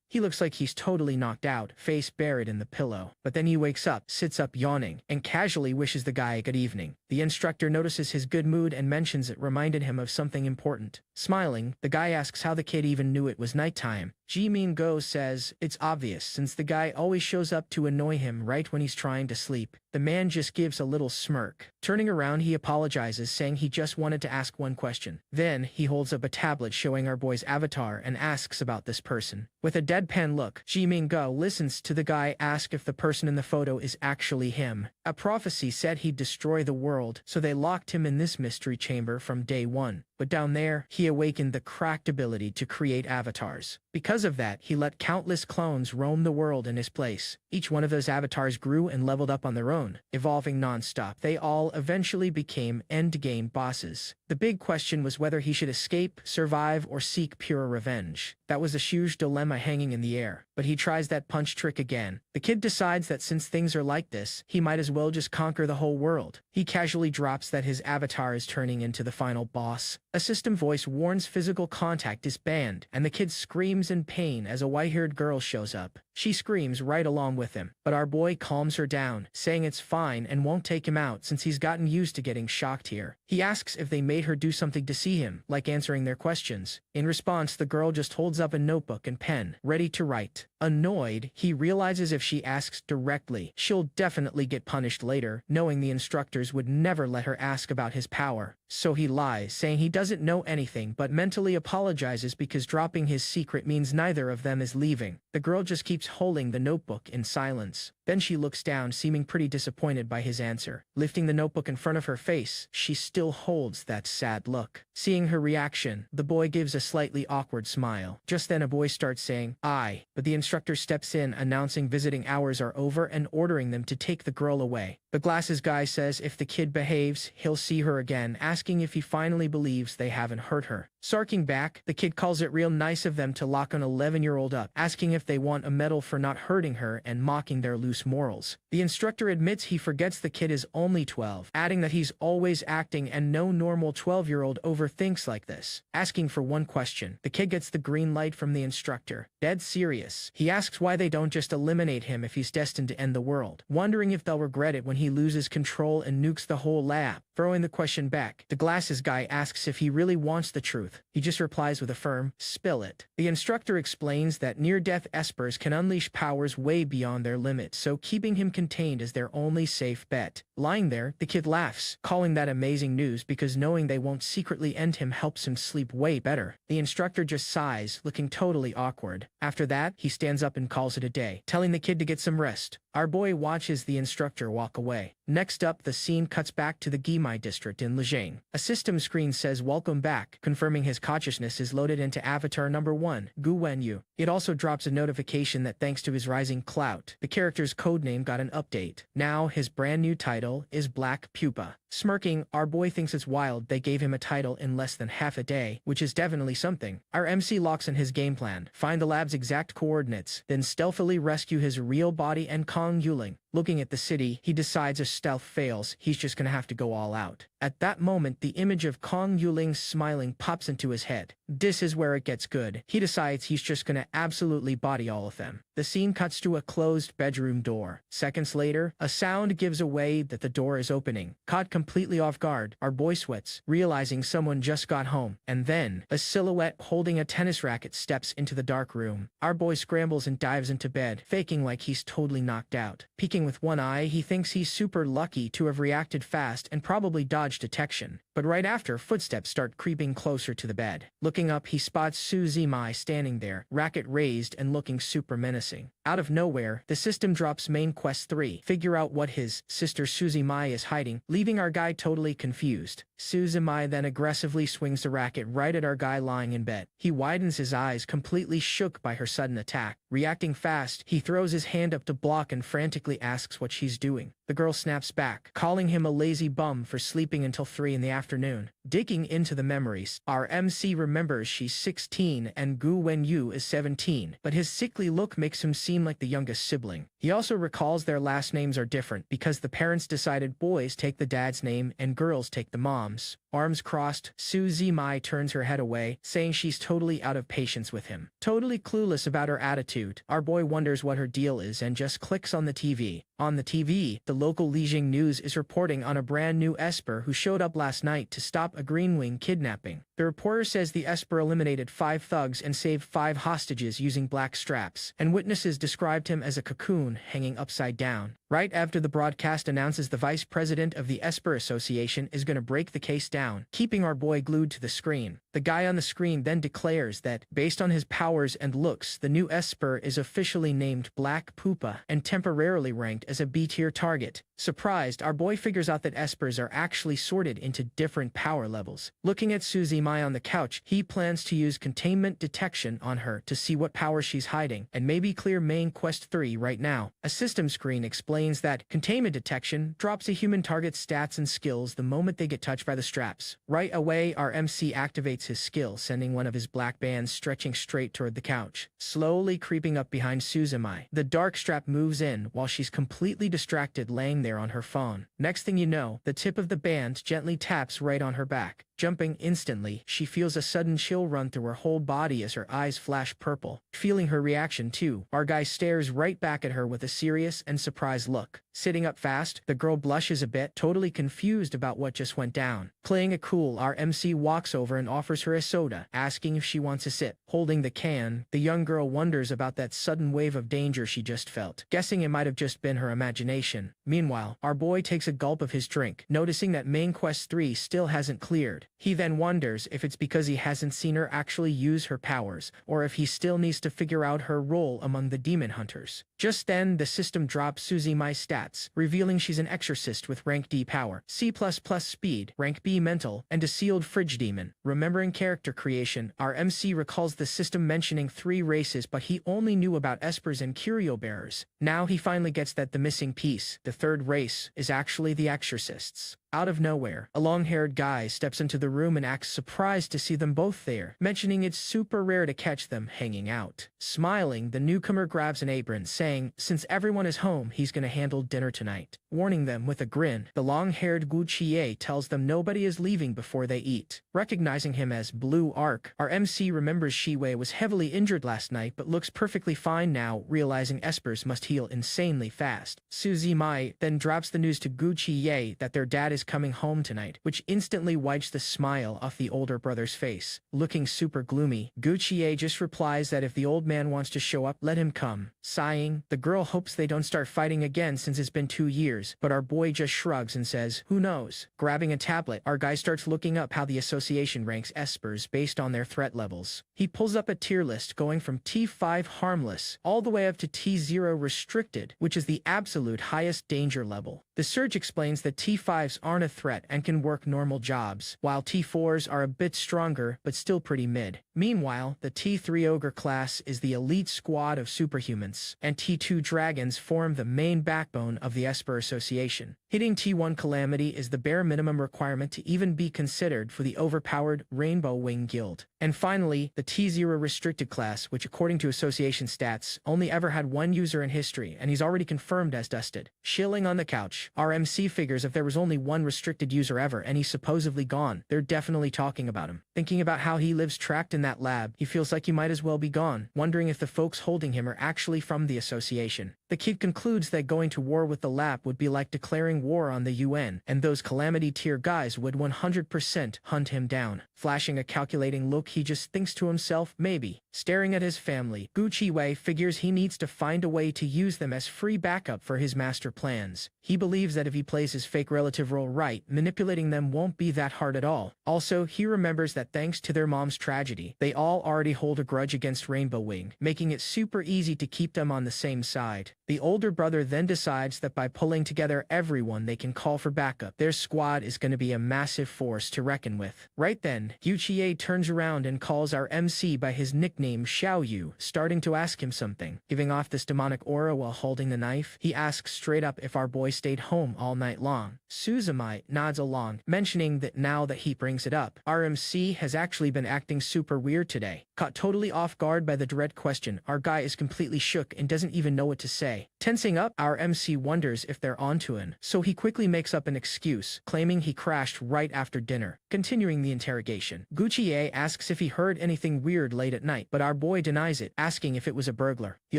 He looks like he's totally knocked out, face buried in the pillow. But then he wakes up, sits up yawning, and casually wishes the guy good evening. The instructor notices his good mood and mentions it reminded him of something important. Smiling, the guy asks how the kid even knew it was nighttime. Ji Minggu says it's obvious since the guy always shows up to annoy him right when he's trying to sleep. The man just gives a little smirk. Turning around, he apologizes, saying he just wanted to ask one question. Then, he holds up a tablet showing our boy's avatar and asks about this person. With a deadpan look, Ji Minggu listens to the guy ask if the person in the photo is actually him. A prophecy said he'd destroy the world, so they locked him in this mystery chamber from day 1. But down there, he awakened the cracked ability to create avatars. Because of that, he let countless clones roam the world in his place. Each one of those avatars grew and leveled up on their own, evolving non-stop. They all eventually became endgame bosses. The big question was whether he should escape, survive, or seek pure revenge. That was a huge dilemma hanging in the air. But he tries that punch trick again. The kid decides that since things are like this, he might as well just conquer the whole world. He casually drops that his avatar is turning into the final boss. A system voice warns physical contact is banned, and the kid screams in pain as a white-haired girl shows up. She screams right along with him, but our boy calms her down, saying it's fine and won't take him out since he's gotten used to getting shocked here. He asks if they made her do something to see him, like answering their questions. In response, the girl just holds up a notebook and pen, ready to write. Annoyed, he realizes if she asks directly, she'll definitely get punished later, knowing the instructors would never let her ask about his power. So he lies, saying he doesn't know anything but mentally apologizes because dropping his secret means neither of them is leaving. The girl just keeps holding the notebook in silence. Then she looks down, seeming pretty disappointed by his answer. Lifting the notebook in front of her face, she still holds that sad look. Seeing her reaction, the boy gives a slightly awkward smile. Just then a boy starts saying, "I," but the instructor steps in, announcing visiting hours are over and ordering them to take the girl away. The glasses guy says if the kid behaves, he'll see her again, asking if he finally believes they haven't hurt her. Sarking back, the kid calls it real nice of them to lock an 11-year-old up, asking if they want a medal for not hurting her and mocking their loose morals. The instructor admits he forgets the kid is only 12, adding that he's always acting and no normal 12-year-old overthinks like this. Asking for one question, the kid gets the green light from the instructor. Dead serious. He asks why they don't just eliminate him if he's destined to end the world, wondering if they'll regret it when he loses control and nukes the whole lab. Throwing the question back, the glasses guy asks if he really wants the truth. He just replies with a firm, "Spill it." The instructor explains that near-death espers can unleash powers way beyond their limits, so keeping him contained is their only safe bet. Lying there, the kid laughs, calling that amazing news because knowing they won't secretly end him helps him sleep way better. The instructor just sighs, looking totally awkward. After that, he stands up and calls it a day, telling the kid to get some rest. Our boy watches the instructor walk away. Next up, the scene cuts back to the Gimai district in Lijiang. A system screen says welcome back, confirming his consciousness is loaded into avatar number 1, Gu Wenyu. It also drops a notification that thanks to his rising clout, the character's codename got an update. Now his brand new title is Black Pupa. Smirking, our boy thinks it's wild they gave him a title in less than half a day, which is definitely something. Our MC locks in his game plan, find the lab's exact coordinates, then stealthily rescue his real body and Kong Yuling. Looking at the city, he decides if stealth fails, he's just gonna have to go all out. At that moment, the image of Kong Yuling smiling pops into his head. This is where it gets good. He decides he's just gonna absolutely body all of them. The scene cuts to a closed bedroom door. Seconds later, a sound gives away that the door is opening. Caught completely off guard, our boy sweats, realizing someone just got home. And then, a silhouette holding a tennis racket steps into the dark room. Our boy scrambles and dives into bed, faking like he's totally knocked out. Peeking with one eye, he thinks he's super lucky to have reacted fast and probably dodged detection. But right after, footsteps start creeping closer to the bed. Looking up, he spots Su Zimai standing there, racket raised and looking super menacing. Out of nowhere, the system drops main quest 3, figure out what his sister Su Zimai is hiding, leaving our guy totally confused. Su Zimai then aggressively swings the racket right at our guy lying in bed. He widens his eyes, completely shook by her sudden attack. Reacting fast, he throws his hand up to block and frantically asks what she's doing. The girl snaps back, calling him a lazy bum for sleeping until 3 in the afternoon. Digging into the memories, our MC remembers she's 16 and Gu Wenyu is 17, but his sickly look makes him seem like the youngest sibling. He also recalls their last names are different because the parents decided boys take the dad's name and girls take the mom's. Arms crossed, Su Zimai turns her head away, saying she's totally out of patience with him. Totally clueless about her attitude, our boy wonders what her deal is and just clicks on the TV. On the TV, the local Lijiang news is reporting on a brand new Esper who showed up last night to stop a Greenwing kidnapping. The reporter says the Esper eliminated 5 thugs and saved 5 hostages using black straps, and witnesses described him as a cocoon hanging upside down. Right after the broadcast announces the vice president of the Esper Association is going to break the case down, keeping our boy glued to the screen. The guy on the screen then declares that, based on his powers and looks, the new Esper is officially named Black Pupa and temporarily ranked as a B-tier target. Surprised, our boy figures out that Espers are actually sorted into different power levels. Looking at Su Zimai on the couch, he plans to use containment detection on her to see what power she's hiding, and maybe clear main quest 3 right now. A system screen explains that containment detection drops a human target's stats and skills the moment they get touched by the straps. Right away, our MC activates his skill, sending one of his black bands stretching straight toward the couch, slowly creeping up behind Su Zimai. The dark strap moves in while she's completely distracted laying there on her phone. Next thing you know, the tip of the band gently taps right on her back. Jumping instantly, she feels a sudden chill run through her whole body as her eyes flash purple. Feeling her reaction too, our guy stares right back at her with a serious and surprised look. Sitting up fast, the girl blushes a bit, totally confused about what just went down. Playing it cool, our MC walks over and offers her a soda, asking if she wants a sip. Holding the can, the young girl wonders about that sudden wave of danger she just felt, guessing it might have just been her imagination. Meanwhile, our boy takes a gulp of his drink, noticing that main quest 3 still hasn't cleared. He then wonders if it's because he hasn't seen her actually use her powers, or if he still needs to figure out her role among the demon hunters. Just then, the system drops Su Zimai's stats, revealing she's an exorcist with rank D power, C++ speed, rank B mental, and a sealed fridge demon. Remembering character creation, our MC recalls the system mentioning 3 races, but he only knew about Espers and Curio Bearers. Now he finally gets that the missing piece, the 3rd race, is actually the exorcists. Out of nowhere, a long-haired guy steps into the room and acts surprised to see them both there, mentioning it's super rare to catch them hanging out. Smiling, the newcomer grabs an apron, saying, since everyone is home, he's gonna handle dinner tonight. Warning them with a grin, the long-haired Gu Chie tells them nobody is leaving before they eat. Recognizing him as Blue Arc, our MC remembers Shiwei was heavily injured last night but looks perfectly fine now, realizing Espers must heal insanely fast. Su Zimai then drops the news to Gu Chie that their dad is coming home tonight, which instantly wipes the smile off the older brother's face. Looking super gloomy, Gu Chie just replies that if the old man wants to show up, let him come. Sighing, anything? The girl hopes they don't start fighting again since it's been 2 years, but our boy just shrugs and says, who knows? Grabbing a tablet, our guy starts looking up how the association ranks espers based on their threat levels. He pulls up a tier list going from T5 harmless all the way up to T0 restricted, which is the absolute highest danger level. The search explains that T5s aren't a threat and can work normal jobs, while T4s are a bit stronger but still pretty mid. Meanwhile, the T3 ogre class is the elite squad of superhumans, and T2 dragons form the main backbone of the Esper Association. Hitting T1 calamity is the bare minimum requirement to even be considered for the overpowered Rainbow Wing Guild. And finally, the T0 restricted class, which according to association stats, only ever had one user in history, and he's already confirmed as dusted. Chilling on the couch, our MC figures if there was only one restricted user ever and he's supposedly gone, they're definitely talking about him. Thinking about how he lives trapped in that lab, he feels like he might as well be gone, wondering if the folks holding him are actually from the association. The kid concludes that going to war with the lab would be like declaring war on the UN, and those calamity tier guys would 100% hunt him down. Flashing a calculating look, he just thinks to himself, maybe. Staring at his family, Gucci Wei figures he needs to find a way to use them as free backup for his master plans. He believes that if he plays his fake relative role right, manipulating them won't be that hard at all. Also, he remembers that thanks to their mom's tragedy, they all already hold a grudge against Rainbow Wing, making it super easy to keep them on the same side. The older brother then decides that by pulling together everyone they can call for backup, their squad is going to be a massive force to reckon with. Right then, Gucci turns around and calls our MC by his nickname Xiao Yu, starting to ask him something. Giving off this demonic aura while holding the knife, he asks straight up if our boy stayed home all night long. Suzumai nods along, mentioning that now that he brings it up, our MC has actually been acting super weird today. Caught totally off guard by the direct question, our guy is completely shook and doesn't even know what to say. Tensing up, our MC wonders if they're onto him, so he quickly makes up an excuse, claiming he crashed right after dinner. Continuing the interrogation, Gucci asks if he heard anything weird late at night, but our boy denies it, asking if it was a burglar. The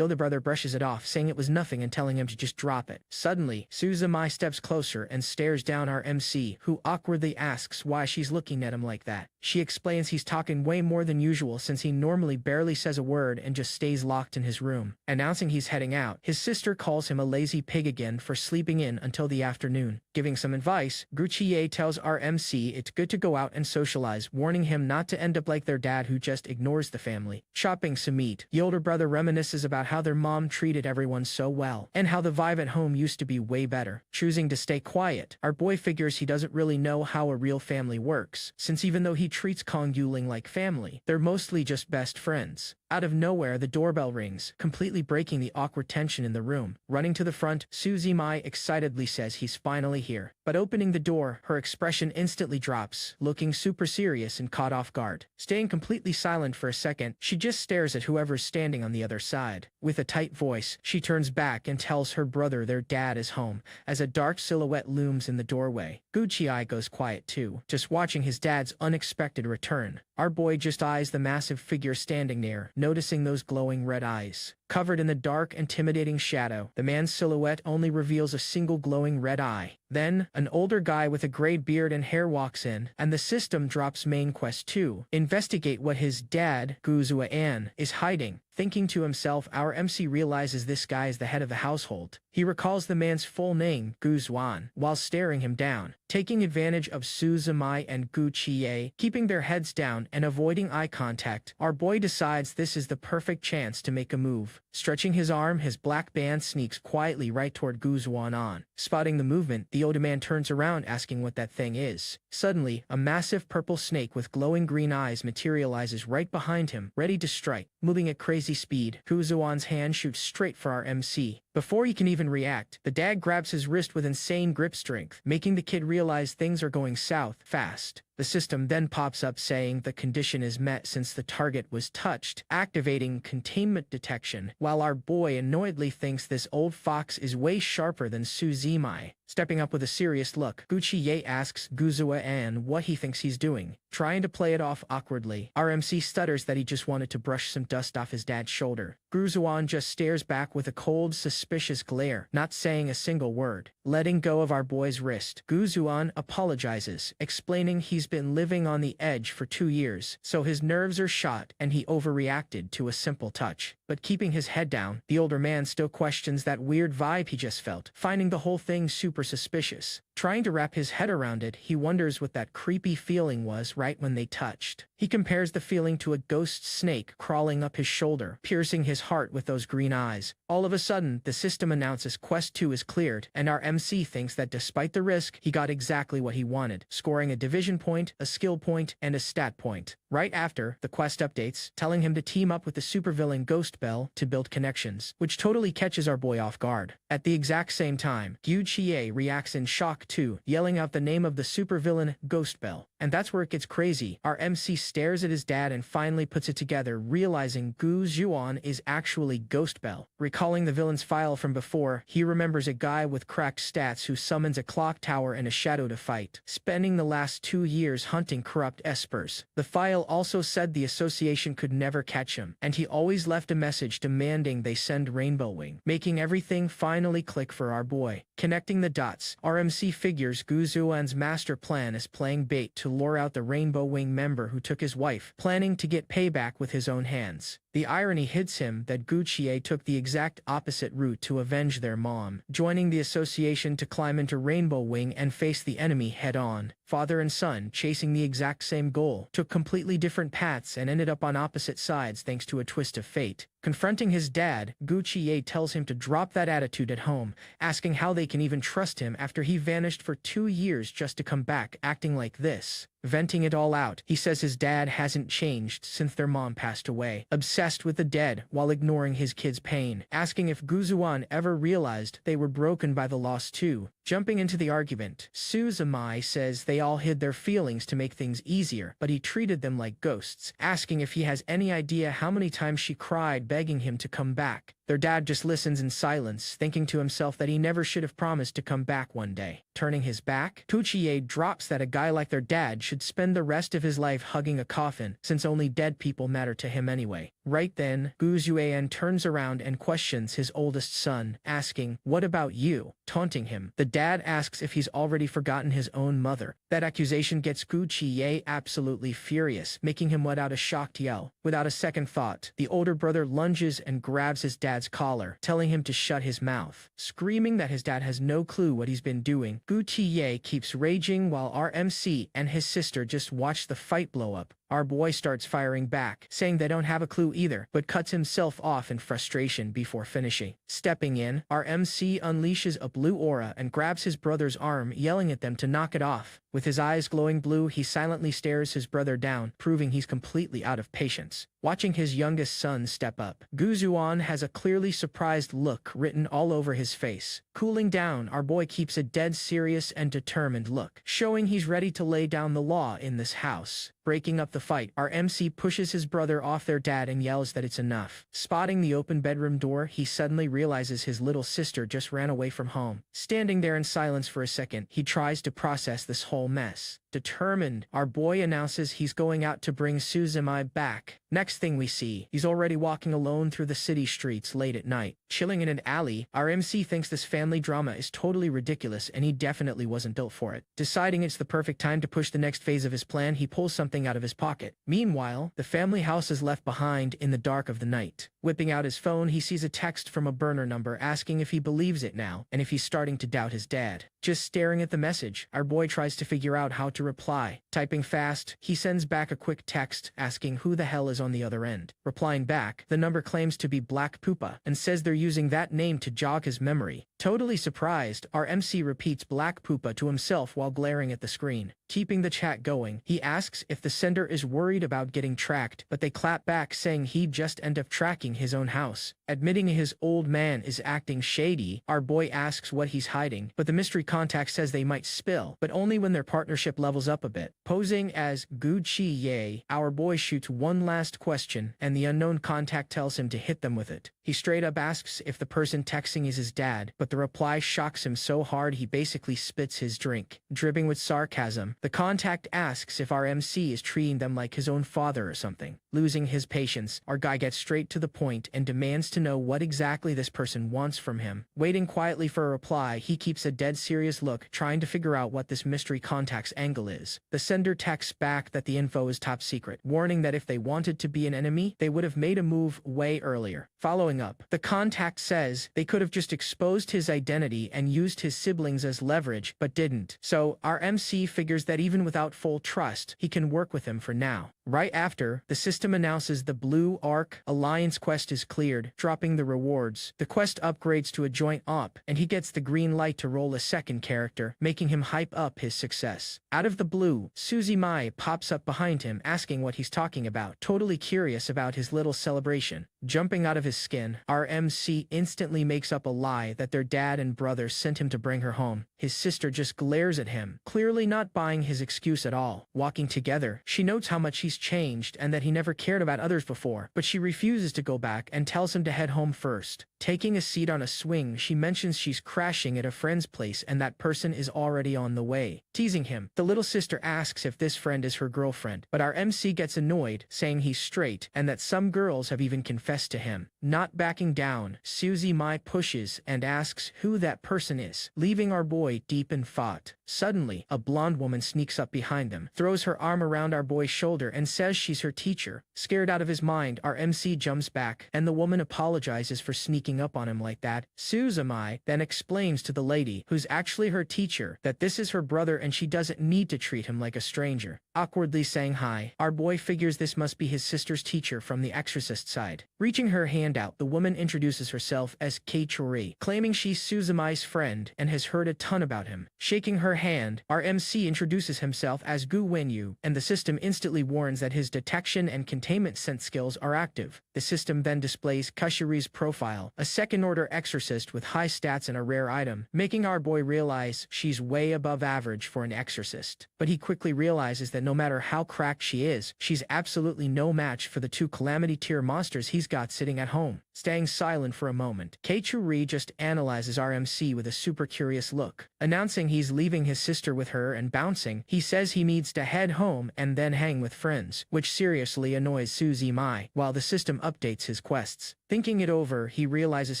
older brother brushes it off, saying it was nothing and telling him to just drop it. Suddenly, Suzumai steps closer and stares down our MC, who awkwardly asks why she's looking at him like that. She explains he's talking way more than usual since he normally barely says a word and just stays locked in his room. Announcing he's heading out, his sister calls him a lazy pig again for sleeping in until the afternoon. Giving some advice, Gucci tells our MC it's good to go out and socialize, warning him not to end up like their dad who just ignores the family. Chopping some meat, the older brother reminisces about how their mom treated everyone so well, and how the vibe at home used to be way better. Choosing to stay quiet, our boy figures he doesn't really know how a real family works, since even though he treats Kong Yuling like family, they're mostly just best friends. Out of nowhere, the doorbell rings, completely breaking the awkward tension in the room. Running to the front, Suzumai excitedly says he's finally here. But opening the door, her expression instantly drops, looking super serious and caught off guard. Staying completely silent for a second, she just stares at whoever's standing on the other side. With a tight voice, she turns back and tells her brother their dad is home, as a dark silhouette looms in the doorway. Gucci goes quiet too, just watching his dad's unexpected return. Our boy just eyes the massive figure standing near, noticing those glowing red eyes. Covered in the dark, intimidating shadow, the man's silhouette only reveals a single glowing red eye. Then, an older guy with a gray beard and hair walks in, and the system drops main quest 2. Investigate what his dad, Guzua-an, is hiding. Thinking to himself, our MC realizes this guy is the head of the household. He recalls the man's full name, Guzuan, while staring him down. Taking advantage of Suzumai and Gucci keeping their heads down and avoiding eye contact, our boy decides this is the perfect chance to make a move. Stretching his arm, his black band sneaks quietly right toward Guzuan. Spotting the movement, the older man turns around asking what that thing is. Suddenly, a massive purple snake with glowing green eyes materializes right behind him, ready to strike. Moving at crazy speed, Guzuan's hand shoots straight for our MC. Before he can even react, the dad grabs his wrist with insane grip strength, making the kid realize things are going south fast. The system then pops up saying the condition is met since the target was touched, activating containment detection, while our boy annoyedly thinks this old fox is way sharper than Suzumai. Stepping up with a serious look, Gucci asks Guzua-an what he thinks he's doing. Trying to play it off awkwardly, our MC stutters that he just wanted to brush some dust off his dad's shoulder. Guzuan just stares back with a cold, suspicious glare, not saying a single word. Letting go of our boy's wrist, Guzuan apologizes, explaining he's been living on the edge for 2 years, so his nerves are shot and he overreacted to a simple touch. but keeping his head down, the older man still questions that weird vibe he just felt, finding the whole thing super suspicious. Trying to wrap his head around it, he wonders what that creepy feeling was right when they touched. He compares the feeling to a ghost snake crawling up his shoulder, piercing his heart with those green eyes. All of a sudden, the system announces Quest 2 is cleared, and our MC thinks that despite the risk, he got exactly what he wanted, scoring a division point, a skill point, and a stat point. Right after, the quest updates, telling him to team up with the supervillain Ghost Bell to build connections, which totally catches our boy off guard. At the exact same time, Gu Chie reacts in shock too, yelling out the name of the supervillain Ghost Bell. And that's where it gets crazy. Our MC stares at his dad and finally puts it together, realizing Gu Zhuan is actually Ghost Bell. Recalling the villain's file from before, he remembers a guy with cracked stats who summons a clock tower and a shadow to fight, spending the last 2 years hunting corrupt espers. The file also said the association could never catch him, and he always left a message demanding they send Rainbow Wing, making everything finally click for our boy. Connecting the dots, our MC figures Gu Zhuan's master plan is playing bait to lure out the Rainbow Wing member who took his wife, planning to get payback with his own hands. The irony hits him that Gu Chie took the exact opposite route to avenge their mom, joining the association to climb into Rainbow Wing and face the enemy head-on. Father and son, chasing the exact same goal, took completely different paths and ended up on opposite sides thanks to a twist of fate. Confronting his dad, Gu Chie tells him to drop that attitude at home, asking how they can even trust him after he vanished for 2 years just to come back acting like this. Venting it all out, he says his dad hasn't changed since their mom passed away, obsessed with the dead while ignoring his kid's pain, asking if Gu Zhuan ever realized they were broken by the loss too. Jumping into the argument, Suzumai says they all hid their feelings to make things easier, but he treated them like ghosts, asking if he has any idea how many times she cried begging him to come back. Their dad just listens in silence, thinking to himself that he never should have promised to come back one day. Turning his back, Puchie drops that a guy like their dad should spend the rest of his life hugging a coffin, since only dead people matter to him anyway. Right then, Gu Zhuan turns around and questions his oldest son, asking, "What about you?" Taunting him. The dad asks if he's already forgotten his own mother. That accusation gets Gu Chie absolutely furious, making him let out a shocked yell. Without a second thought, the older brother lunges and grabs his dad's collar, telling him to shut his mouth. Screaming that his dad has no clue what he's been doing, Gu Chie keeps raging while our MC and his sister just watch the fight blow up. Our boy starts firing back, saying they don't have a clue either, but cuts himself off in frustration before finishing. Stepping in, our MC unleashes a blue aura and grabs his brother's arm, yelling at them to knock it off. With his eyes glowing blue, he silently stares his brother down, proving he's completely out of patience. Watching his youngest son step up, Gu Zhuan has a clearly surprised look written all over his face. Cooling down, our boy keeps a dead serious and determined look, showing he's ready to lay down the law in this house. Breaking up the fight, our MC pushes his brother off their dad and yells that it's enough. Spotting the open bedroom door, he suddenly realizes his little sister just ran away from home. Standing there in silence for a second, he tries to process this whole mess. Determined, our boy announces he's going out to bring Suzumai back. Next thing we see, he's already walking alone through the city streets late at night. Chilling in an alley, our MC thinks this family drama is totally ridiculous and he definitely wasn't built for it. Deciding it's the perfect time to push the next phase of his plan, he pulls something out of his pocket. Meanwhile, the family house is left behind in the dark of the night. Whipping out his phone, he sees a text from a burner number asking if he believes it now and if he's starting to doubt his dad. Just staring at the message, our boy tries to figure out how to reply. Typing fast, he sends back a quick text asking who the hell is on the other end. Replying back, the number claims to be Black Pupa and says they're using that name to jog his memory. Totally surprised, our MC repeats Black Pupa to himself while glaring at the screen. Keeping the chat going, he asks if the sender is worried about getting tracked, but they clap back saying he'd just end up tracking his own house. Admitting his old man is acting shady, our boy asks what he's hiding, but the mystery contact says they might spill, but only when their partnership levels up a bit. Posing as Gu Chi, our boy shoots one last question, and the unknown contact tells him to hit them with it. He straight up asks if the person texting is his dad, but the reply shocks him so hard he basically spits his drink. Dripping with sarcasm, the contact asks if our MC is treating them like his own father or something. Losing his patience, our guy gets straight to the point and demands to know what exactly this person wants from him. Waiting quietly for a reply, he keeps a dead serious look, trying to figure out what this mystery contact's angle is. The sender texts back that the info is top secret, warning that if they wanted to be an enemy, they would have made a move way earlier. Following up, the contact says they could have just exposed his identity and used his siblings as leverage, but didn't. So, our MC figures that even without full trust, he can work with him for now. Right after, the system announces the Blue Arc Alliance quest is cleared, dropping the rewards. The quest upgrades to a joint op, and he gets the green light to roll a second character, making him hype up his success. Out of the blue, Suzy Mai pops up behind him asking what he's talking about, totally curious about his little celebration. Jumping out of his skin, our MC instantly makes up a lie that their dad and brother sent him to bring her home. His sister just glares at him, clearly not buying his excuse at all. Walking together, she notes how much he's changed and that he never cared about others before, but she refuses to go back and tells him to head home first. Taking a seat on a swing, she mentions she's crashing at a friend's place and that person is already on the way. Teasing him, the little sister asks if this friend is her girlfriend, but our MC gets annoyed, saying he's straight and that some girls have even confessed to him. Not backing down, Suzy Mai pushes and asks who that person is, leaving our boy deep in thought. Suddenly, a blonde woman sneaks up behind them, throws her arm around our boy's shoulder and says she's her teacher. Scared out of his mind, our MC jumps back, and the woman apologizes for sneaking up on him like that. Suzy Mai then explains to the lady, who's actually her teacher, that this is her brother and she doesn't need to treat him like a stranger. Awkwardly saying hi, our boy figures this must be his sister's teacher from the exorcist side. Reaching her hand out, the woman introduces herself as Kei-Churi, claiming she's Suzy Mai's friend and has heard a ton about him. Shaking her hand, our MC introduces himself as Gu Wenyu, and the system instantly warns that his detection and containment sense skills are active. The system then displays Kashiri's profile, a second-order exorcist with high stats and a rare item, making our boy realize she's way above average for an exorcist. But he quickly realizes that no matter how cracked she is, she's absolutely no match for the two calamity-tier monsters he's got sitting at home. Staying silent for a moment, Kei-Churi just analyzes our MC with a super curious look. Announcing he's leaving his sister with her and bouncing, he says he needs to head home and then hang with friends, which seriously annoys Suzy Mai, while the system updates his quests. Thinking it over, he realizes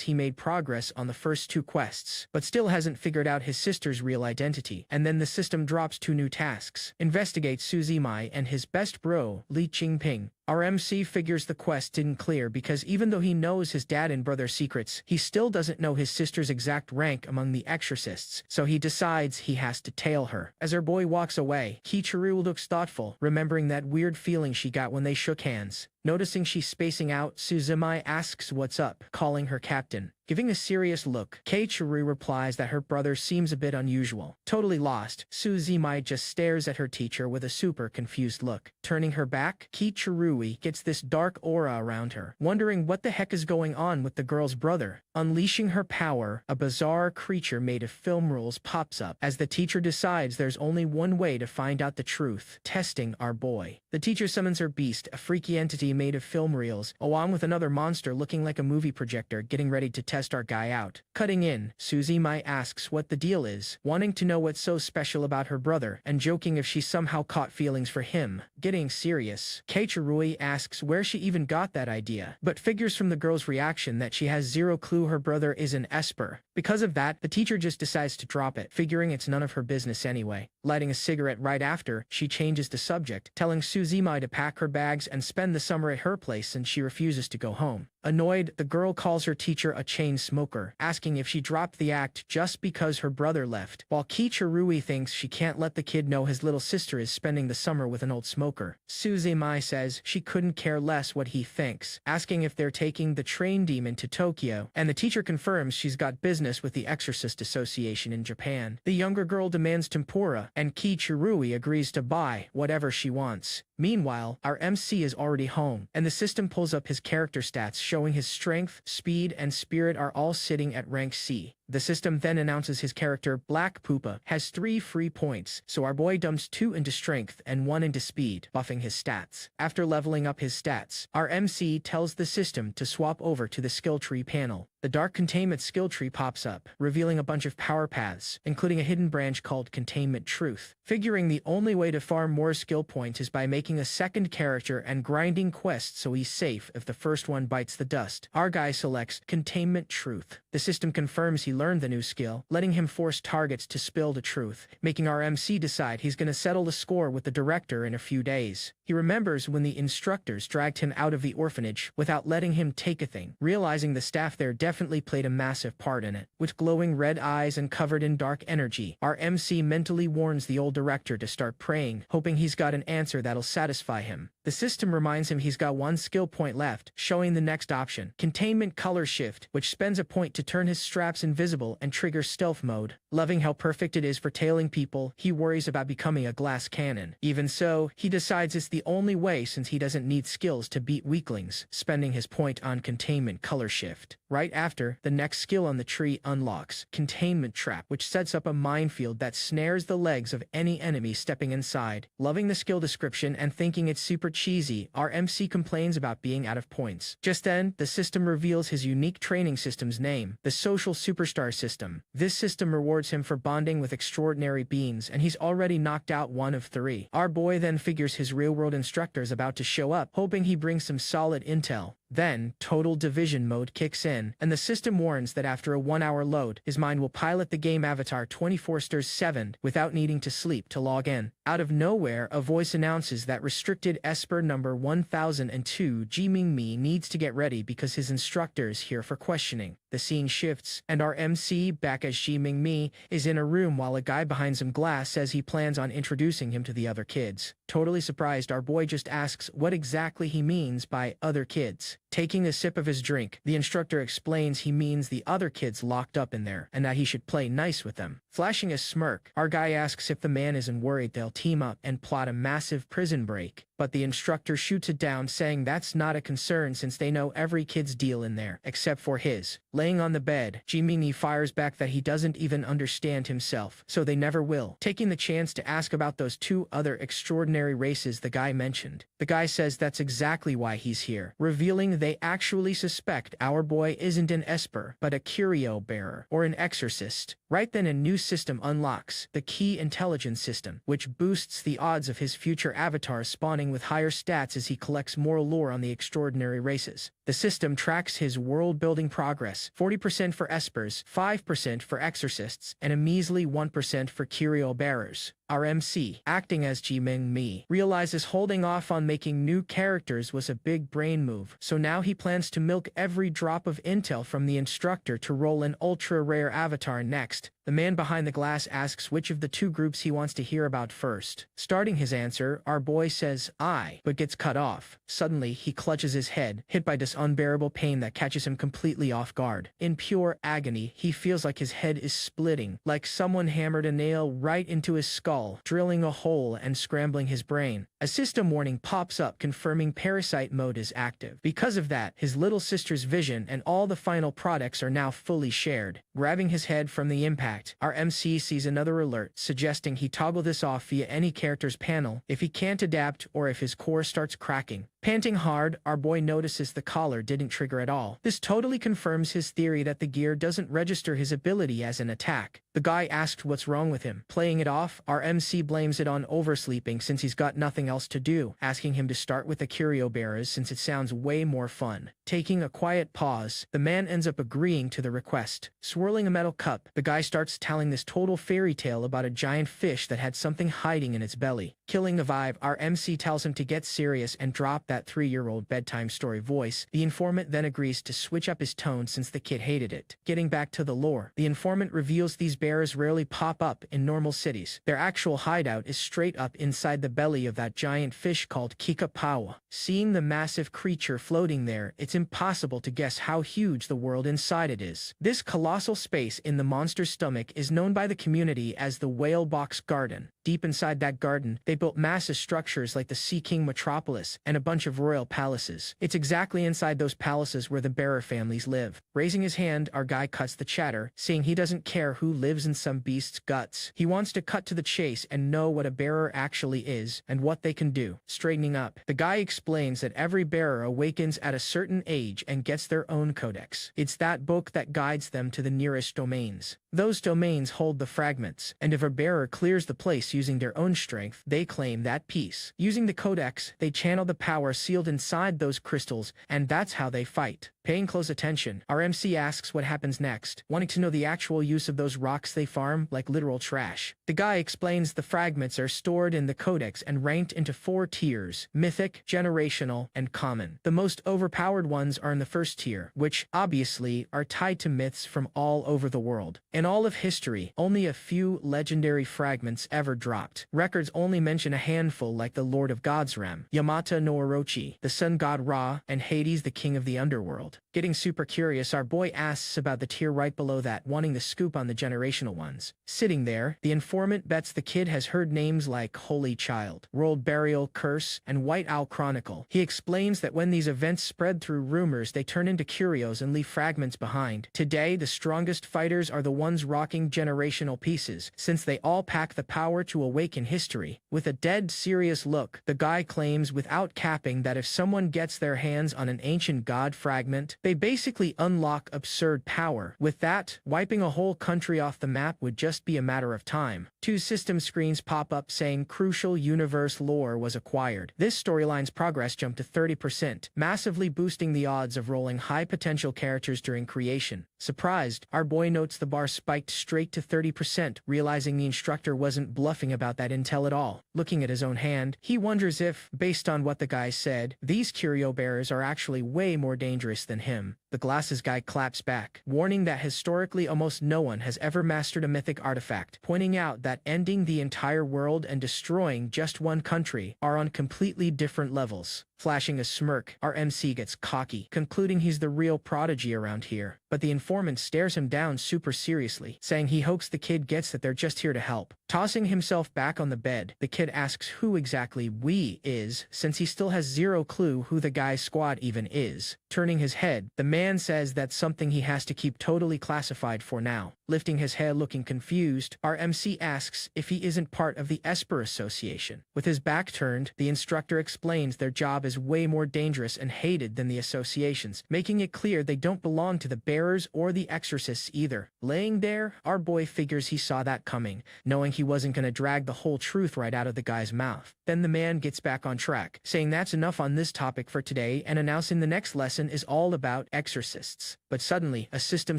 he made progress on the first two quests, but still hasn't figured out his sister's real identity, and then the system drops two new tasks. Investigate Suzy Mai and his best bro, Li Qingping. Our MC figures the quest didn't clear because even though he knows his dad and brother's secrets, he still doesn't know his sister's exact rank among the exorcists, so he decides he has to tail her. As our boy walks away, Kei-Churi looks thoughtful, remembering that weird feeling she got when they shook hands. Noticing she's spacing out, Suzy Mai asks what's up, calling her captain. Giving a serious look, Kei-Churi replies that her brother seems a bit unusual. Totally lost, Suzy Mai just stares at her teacher with a super confused look. Turning her back, Kei-Churi gets this dark aura around her, wondering what the heck is going on with the girl's brother. Unleashing her power, a bizarre creature made of film rules pops up, as the teacher decides there's only one way to find out the truth, testing our boy. The teacher summons her beast, a freaky entity made of film reels, along with another monster looking like a movie projector, getting ready to test our guy out. Cutting in, Suzy Mai asks what the deal is, wanting to know what's so special about her brother, and joking if she somehow caught feelings for him. Getting serious, Kei-Churi asks where she even got that idea, but figures from the girl's reaction that she has zero clue her brother is an Esper. Because of that, the teacher just decides to drop it, figuring it's none of her business anyway. Lighting a cigarette right after, she changes the subject, telling Suzy Mai to pack her bags and spend the summer at her place since she refuses to go home. Annoyed, the girl calls her teacher a chain smoker, asking if she dropped the act just because her brother left, while Kei-Churi thinks she can't let the kid know his little sister is spending the summer with an old smoker. Suzy Mai says she couldn't care less what he thinks, asking if they're taking the train demon to Tokyo, and the teacher confirms she's got business with the Exorcist Association in Japan. The younger girl demands tempura, and Kei-Churi agrees to buy whatever she wants. Meanwhile, our MC is already home, and the system pulls up his character stats showing his strength, speed, and spirit are all sitting at rank C. The system then announces his character, Black Poopa, has 3 free points, so our boy dumps 2 into strength and 1 into speed, buffing his stats. After leveling up his stats, our MC tells the system to swap over to the skill tree panel. The Dark Containment skill tree pops up, revealing a bunch of power paths, including a hidden branch called Containment Truth. Figuring the only way to farm more skill points is by making a second character and grinding quests so he's safe if the first one bites the dust. Our guy selects Containment Truth. The system confirms he learned the new skill, letting him force targets to spill the truth, making our MC decide he's gonna settle the score with the director in a few days. He remembers when the instructors dragged him out of the orphanage without letting him take a thing, realizing the staff there definitely played a massive part in it. With glowing red eyes and covered in dark energy, our MC mentally warns the old director to start praying, hoping he's got an answer that'll satisfy him. The system reminds him he's got 1 skill point left, showing the next option, Containment Color Shift, which spends a point to turn his straps invisible and trigger stealth mode. Loving how perfect it is for tailing people, he worries about becoming a glass cannon. Even so, he decides it's the only way since he doesn't need skills to beat weaklings, spending his point on Containment Color Shift. Right after, the next skill on the tree unlocks, Containment Trap, which sets up a minefield that snares the legs of any enemy stepping inside. Loving the skill description and thinking it's super cheesy, our MC complains about being out of points. Just then, the system reveals his unique training system's name, the Social Superstar System. This system rewards him for bonding with extraordinary beings, and he's already knocked out 1 of 3. Our boy then figures his real-world instructor's about to show up, hoping he brings some solid intel. Then, Total Division mode kicks in, and the system warns that after a 1-hour load, his mind will pilot the game avatar 24/7 without needing to sleep to log in. Out of nowhere, a voice announces that restricted Esper number 1002 Jimingmi needs to get ready because his instructor is here for questioning. The scene shifts, and our MC, back as Jimingmi, is in a room while a guy behind some glass says he plans on introducing him to the other kids. Totally surprised, our boy just asks what exactly he means by other kids. Taking a sip of his drink, the instructor explains he means the other kids locked up in there, and that he should play nice with them. Flashing a smirk, our guy asks if the man isn't worried they'll team up and plot a massive prison break. But the instructor shoots it down, saying that's not a concern since they know every kid's deal in there, except for his. Laying on the bed, Jimini fires back that he doesn't even understand himself, so they never will, taking the chance to ask about those 2 other extraordinary races the guy mentioned. The guy says that's exactly why he's here, revealing they actually suspect our boy isn't an Esper, but a curio bearer, or an exorcist. Right then a new system unlocks, the Key Intelligence System, which boosts the odds of his future avatar spawning with higher stats as he collects more lore on the extraordinary races. The system tracks his world-building progress, 40% for Espers, 5% for exorcists, and a measly 1% for curio bearers. Our MC, acting as Jimingmi, realizes holding off on making new characters was a big brain move, so now he plans to milk every drop of intel from the instructor to roll an ultra-rare avatar next. The man behind the glass asks which of the 2 groups he wants to hear about first. Starting his answer, our boy says, I, but gets cut off. Suddenly, he clutches his head, hit by this unbearable pain that catches him completely off guard. In pure agony, he feels like his head is splitting, like someone hammered a nail right into his skull, drilling a hole and scrambling his brain. A system warning pops up confirming parasite mode is active. Because of that, his little sister's vision and all the final products are now fully shared. Grabbing his head from the impact, our MC sees another alert suggesting he toggle this off via any character's panel if he can't adapt or if his core starts cracking. Panting hard, our boy notices the collar didn't trigger at all. This totally confirms his theory that the gear doesn't register his ability as an attack. The guy asked what's wrong with him. Playing it off, our MC blames it on oversleeping since he's got nothing else to do, asking him to start with the curio bearers since it sounds way more fun. Taking a quiet pause, the man ends up agreeing to the request. Swirling a metal cup, the guy starts telling this total fairy tale about a giant fish that had something hiding in its belly. Killing the vibe, our MC tells him to get serious and drop that 3-year-old bedtime story voice. The informant then agrees to switch up his tone since the kid hated it. Getting back to the lore, the informant reveals these bears rarely pop up in normal cities. Their actual hideout is straight up inside the belly of that giant fish called Kikapawa. Seeing the massive creature floating there, it's impossible to guess how huge the world inside it is. This colossal space in the monster's stomach is known by the community as the Whale Box Garden. deep inside that garden, they built massive structures like the Sea King Metropolis and a bunch of royal palaces. It's exactly inside those palaces where the bearer families live. Raising his hand, our guy cuts the chatter, saying he doesn't care who lives in some beast's guts. He wants to cut to the chase and know what a bearer actually is and what they can do. Straightening up, the guy explains that every bearer awakens at a certain age and gets their own codex. It's that book that guides them to the nearest domains. Those domains hold the fragments, and if a bearer clears the place using their own strength, they claim that piece. Using the codex, they channel the power sealed inside those crystals, and that's how they fight. Paying close attention, our MC asks what happens next, wanting to know the actual use of those rocks they farm like literal trash. The guy explains the fragments are stored in the codex and ranked into 4 tiers: mythic, generational, and common. The most overpowered ones are in the first tier, which, obviously, are tied to myths from all over the world. In all of history, only a few legendary fragments ever dropped. Records only mention a handful like the Lord of Gods Rem, Yamata no Orochi, the Sun God Ra, and Hades the King of the Underworld. Getting super curious, our boy asks about the tier right below that, wanting the scoop on the generational ones. Sitting there, the informant bets the kid has heard names like Holy Child, World Burial Curse, and White Owl Chronicle. He explains that when these events spread through rumors, they turn into curios and leave fragments behind. Today, the strongest fighters are the ones rocking generational pieces, since they all pack the power to awaken history. With a dead serious look, the guy claims without capping that if someone gets their hands on an ancient god fragment, they basically unlock absurd power. With that, wiping a whole country off the map would just be a matter of time. 2 system screens pop up saying crucial universe lore was acquired. This storyline's progress jumped to 30%, massively boosting the odds of rolling high potential characters during creation. Surprised, our boy notes the bar spiked straight to 30%, realizing the instructor wasn't bluffing about that intel at all. Looking at his own hand, he wonders if, based on what the guy said, these curio bearers are actually way more dangerous than him. The glasses guy claps back, warning that historically almost no one has ever mastered a mythic artifact, pointing out that ending the entire world and destroying just one country are on completely different levels. Flashing a smirk, our MC gets cocky, concluding he's the real prodigy around here. But the informant stares him down super seriously, saying he hopes the kid gets that they're just here to help. Tossing himself back on the bed, the kid asks who exactly "we" is, since he still has zero clue who the guy's squad even is. Turning his head, the man says that's something he has to keep totally classified for now. Lifting his head looking confused, our MC asks if he isn't part of the Esper Association. With his back turned, the instructor explains their job is way more dangerous and hated than the associations, making it clear they don't belong to the bearers or the exorcists either. Laying there, our boy figures he saw that coming, knowing he wasn't gonna drag the whole truth right out of the guy's mouth. Then the man gets back on track, saying that's enough on this topic for today and announcing the next lesson is all about exorcists. But suddenly, a system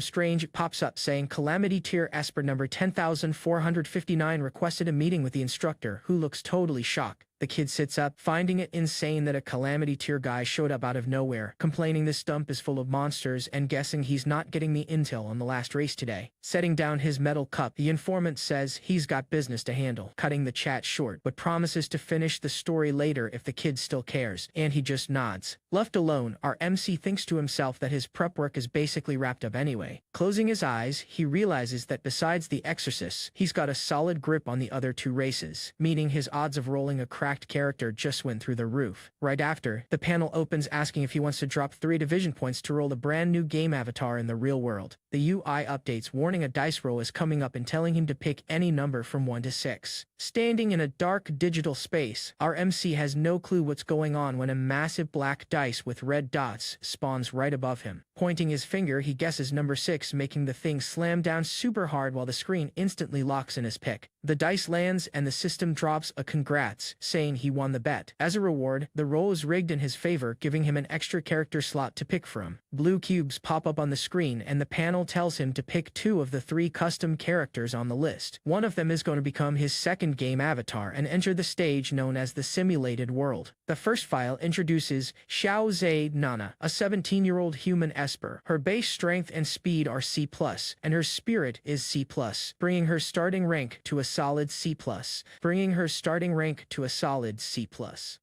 strange pops up saying Calamity Tier Esper number 10,459 requested a meeting with the instructor, who looks totally shocked. The kid sits up, finding it insane that a Calamity Tier guy showed up out of nowhere, complaining this dump is full of monsters and guessing he's not getting the intel on the last race today. Setting down his metal cup, the informant says he's got business to handle, cutting the chat short, but promises to finish the story later if the kid still cares, and he just nods. Left alone, our MC thinks to himself that his prep work is basically wrapped up anyway. Closing his eyes, he realizes that besides the exorcists, he's got a solid grip on the other 2 races, meaning his odds of rolling a cracked character just went through the roof. Right after, the panel opens asking if he wants to drop 3 division points to roll a brand new game avatar in the real world. The UI updates warning a dice roll is coming up and telling him to pick any number from 1 to 6. Standing in a dark digital space, our MC has no clue what's going on when a massive black dice with red dots spawns right above him. Pointing his finger, he guesses number 6, making the thing slam down super hard while the screen instantly locks in his pick. The dice lands and the system drops a congrats, saying he won the bet. As a reward, the roll is rigged in his favor, giving him an extra character slot to pick from. Blue cubes pop up on the screen and the panel tells him to pick 2 of the 3 custom characters on the list. One of them is going to become his second game avatar and enter the stage known as the simulated world. The first file introduces Xiao Zhe Nana, a 17-year-old human Esper. Her base strength and speed are C+, and her spirit is C+, bringing her starting rank to a solid C+.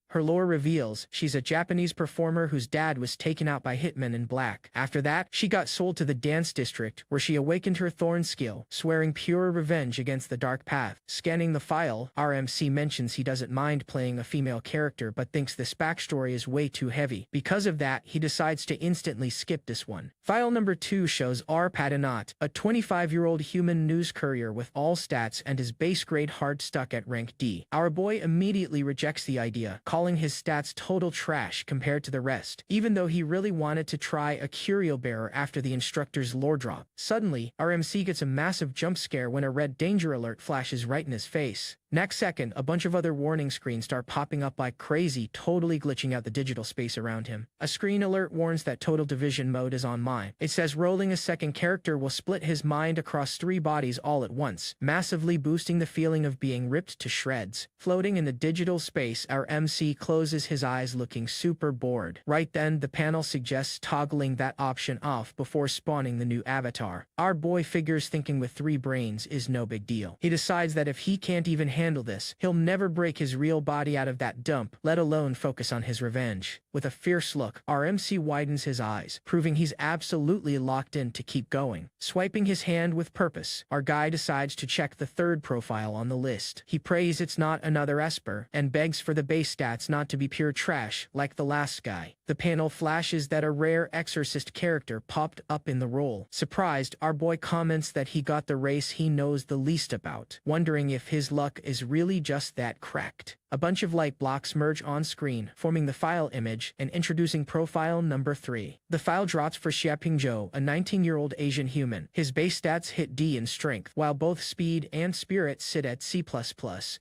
Her lore reveals she's a Japanese performer whose dad was taken out by hitmen in black. After that, she got sold to the dance district, where she awakened her thorn skill, swearing pure revenge against the dark path. Scanning the file, RMC mentions he doesn't mind playing a female character but thinks this backstory is way too heavy. Because of that, he decides to instantly skip this one. File number 2 shows R. Padanat, a 25-year-old human news courier with all stats and his base grade hard stuck at rank D. Our boy immediately rejects the idea, calling his stats total trash compared to the rest, even though he really wanted to try a curio bearer after the instructor's lore drop. Suddenly, RMC gets a massive jump scare when a red danger alert flashes right in his face. Next second, a bunch of other warning screens start popping up like crazy, totally glitching out the digital space around him. A screen alert warns that total division mode is on mine. It says rolling a second character will split his mind across 3 bodies all at once, massively boosting the feeling of being ripped to shreds. Floating in the digital space, our MC closes his eyes looking super bored. Right then, the panel suggests toggling that option off before spawning the new avatar. Our boy figures thinking with 3 brains is no big deal. He decides that if he can't even handle this, he'll never break his real body out of that dump, let alone focus on his revenge. With a fierce look, our MC widens his eyes, proving he's absolutely locked in to keep going. Swiping his hand with purpose, our guy decides to check the 3rd profile on the list. He prays it's not another Esper, and begs for the base stats not to be pure trash like the last guy. The panel flashes that a rare exorcist character popped up in the role. Surprised, our boy comments that he got the race he knows the least about, wondering if his luck is really just that cracked. A bunch of light blocks merge on screen, forming the file image and introducing profile number 3. The file drops for Xiaoping Zhou, a 19-year-old Asian human. His base stats hit D in strength, while both speed and spirit sit at C++,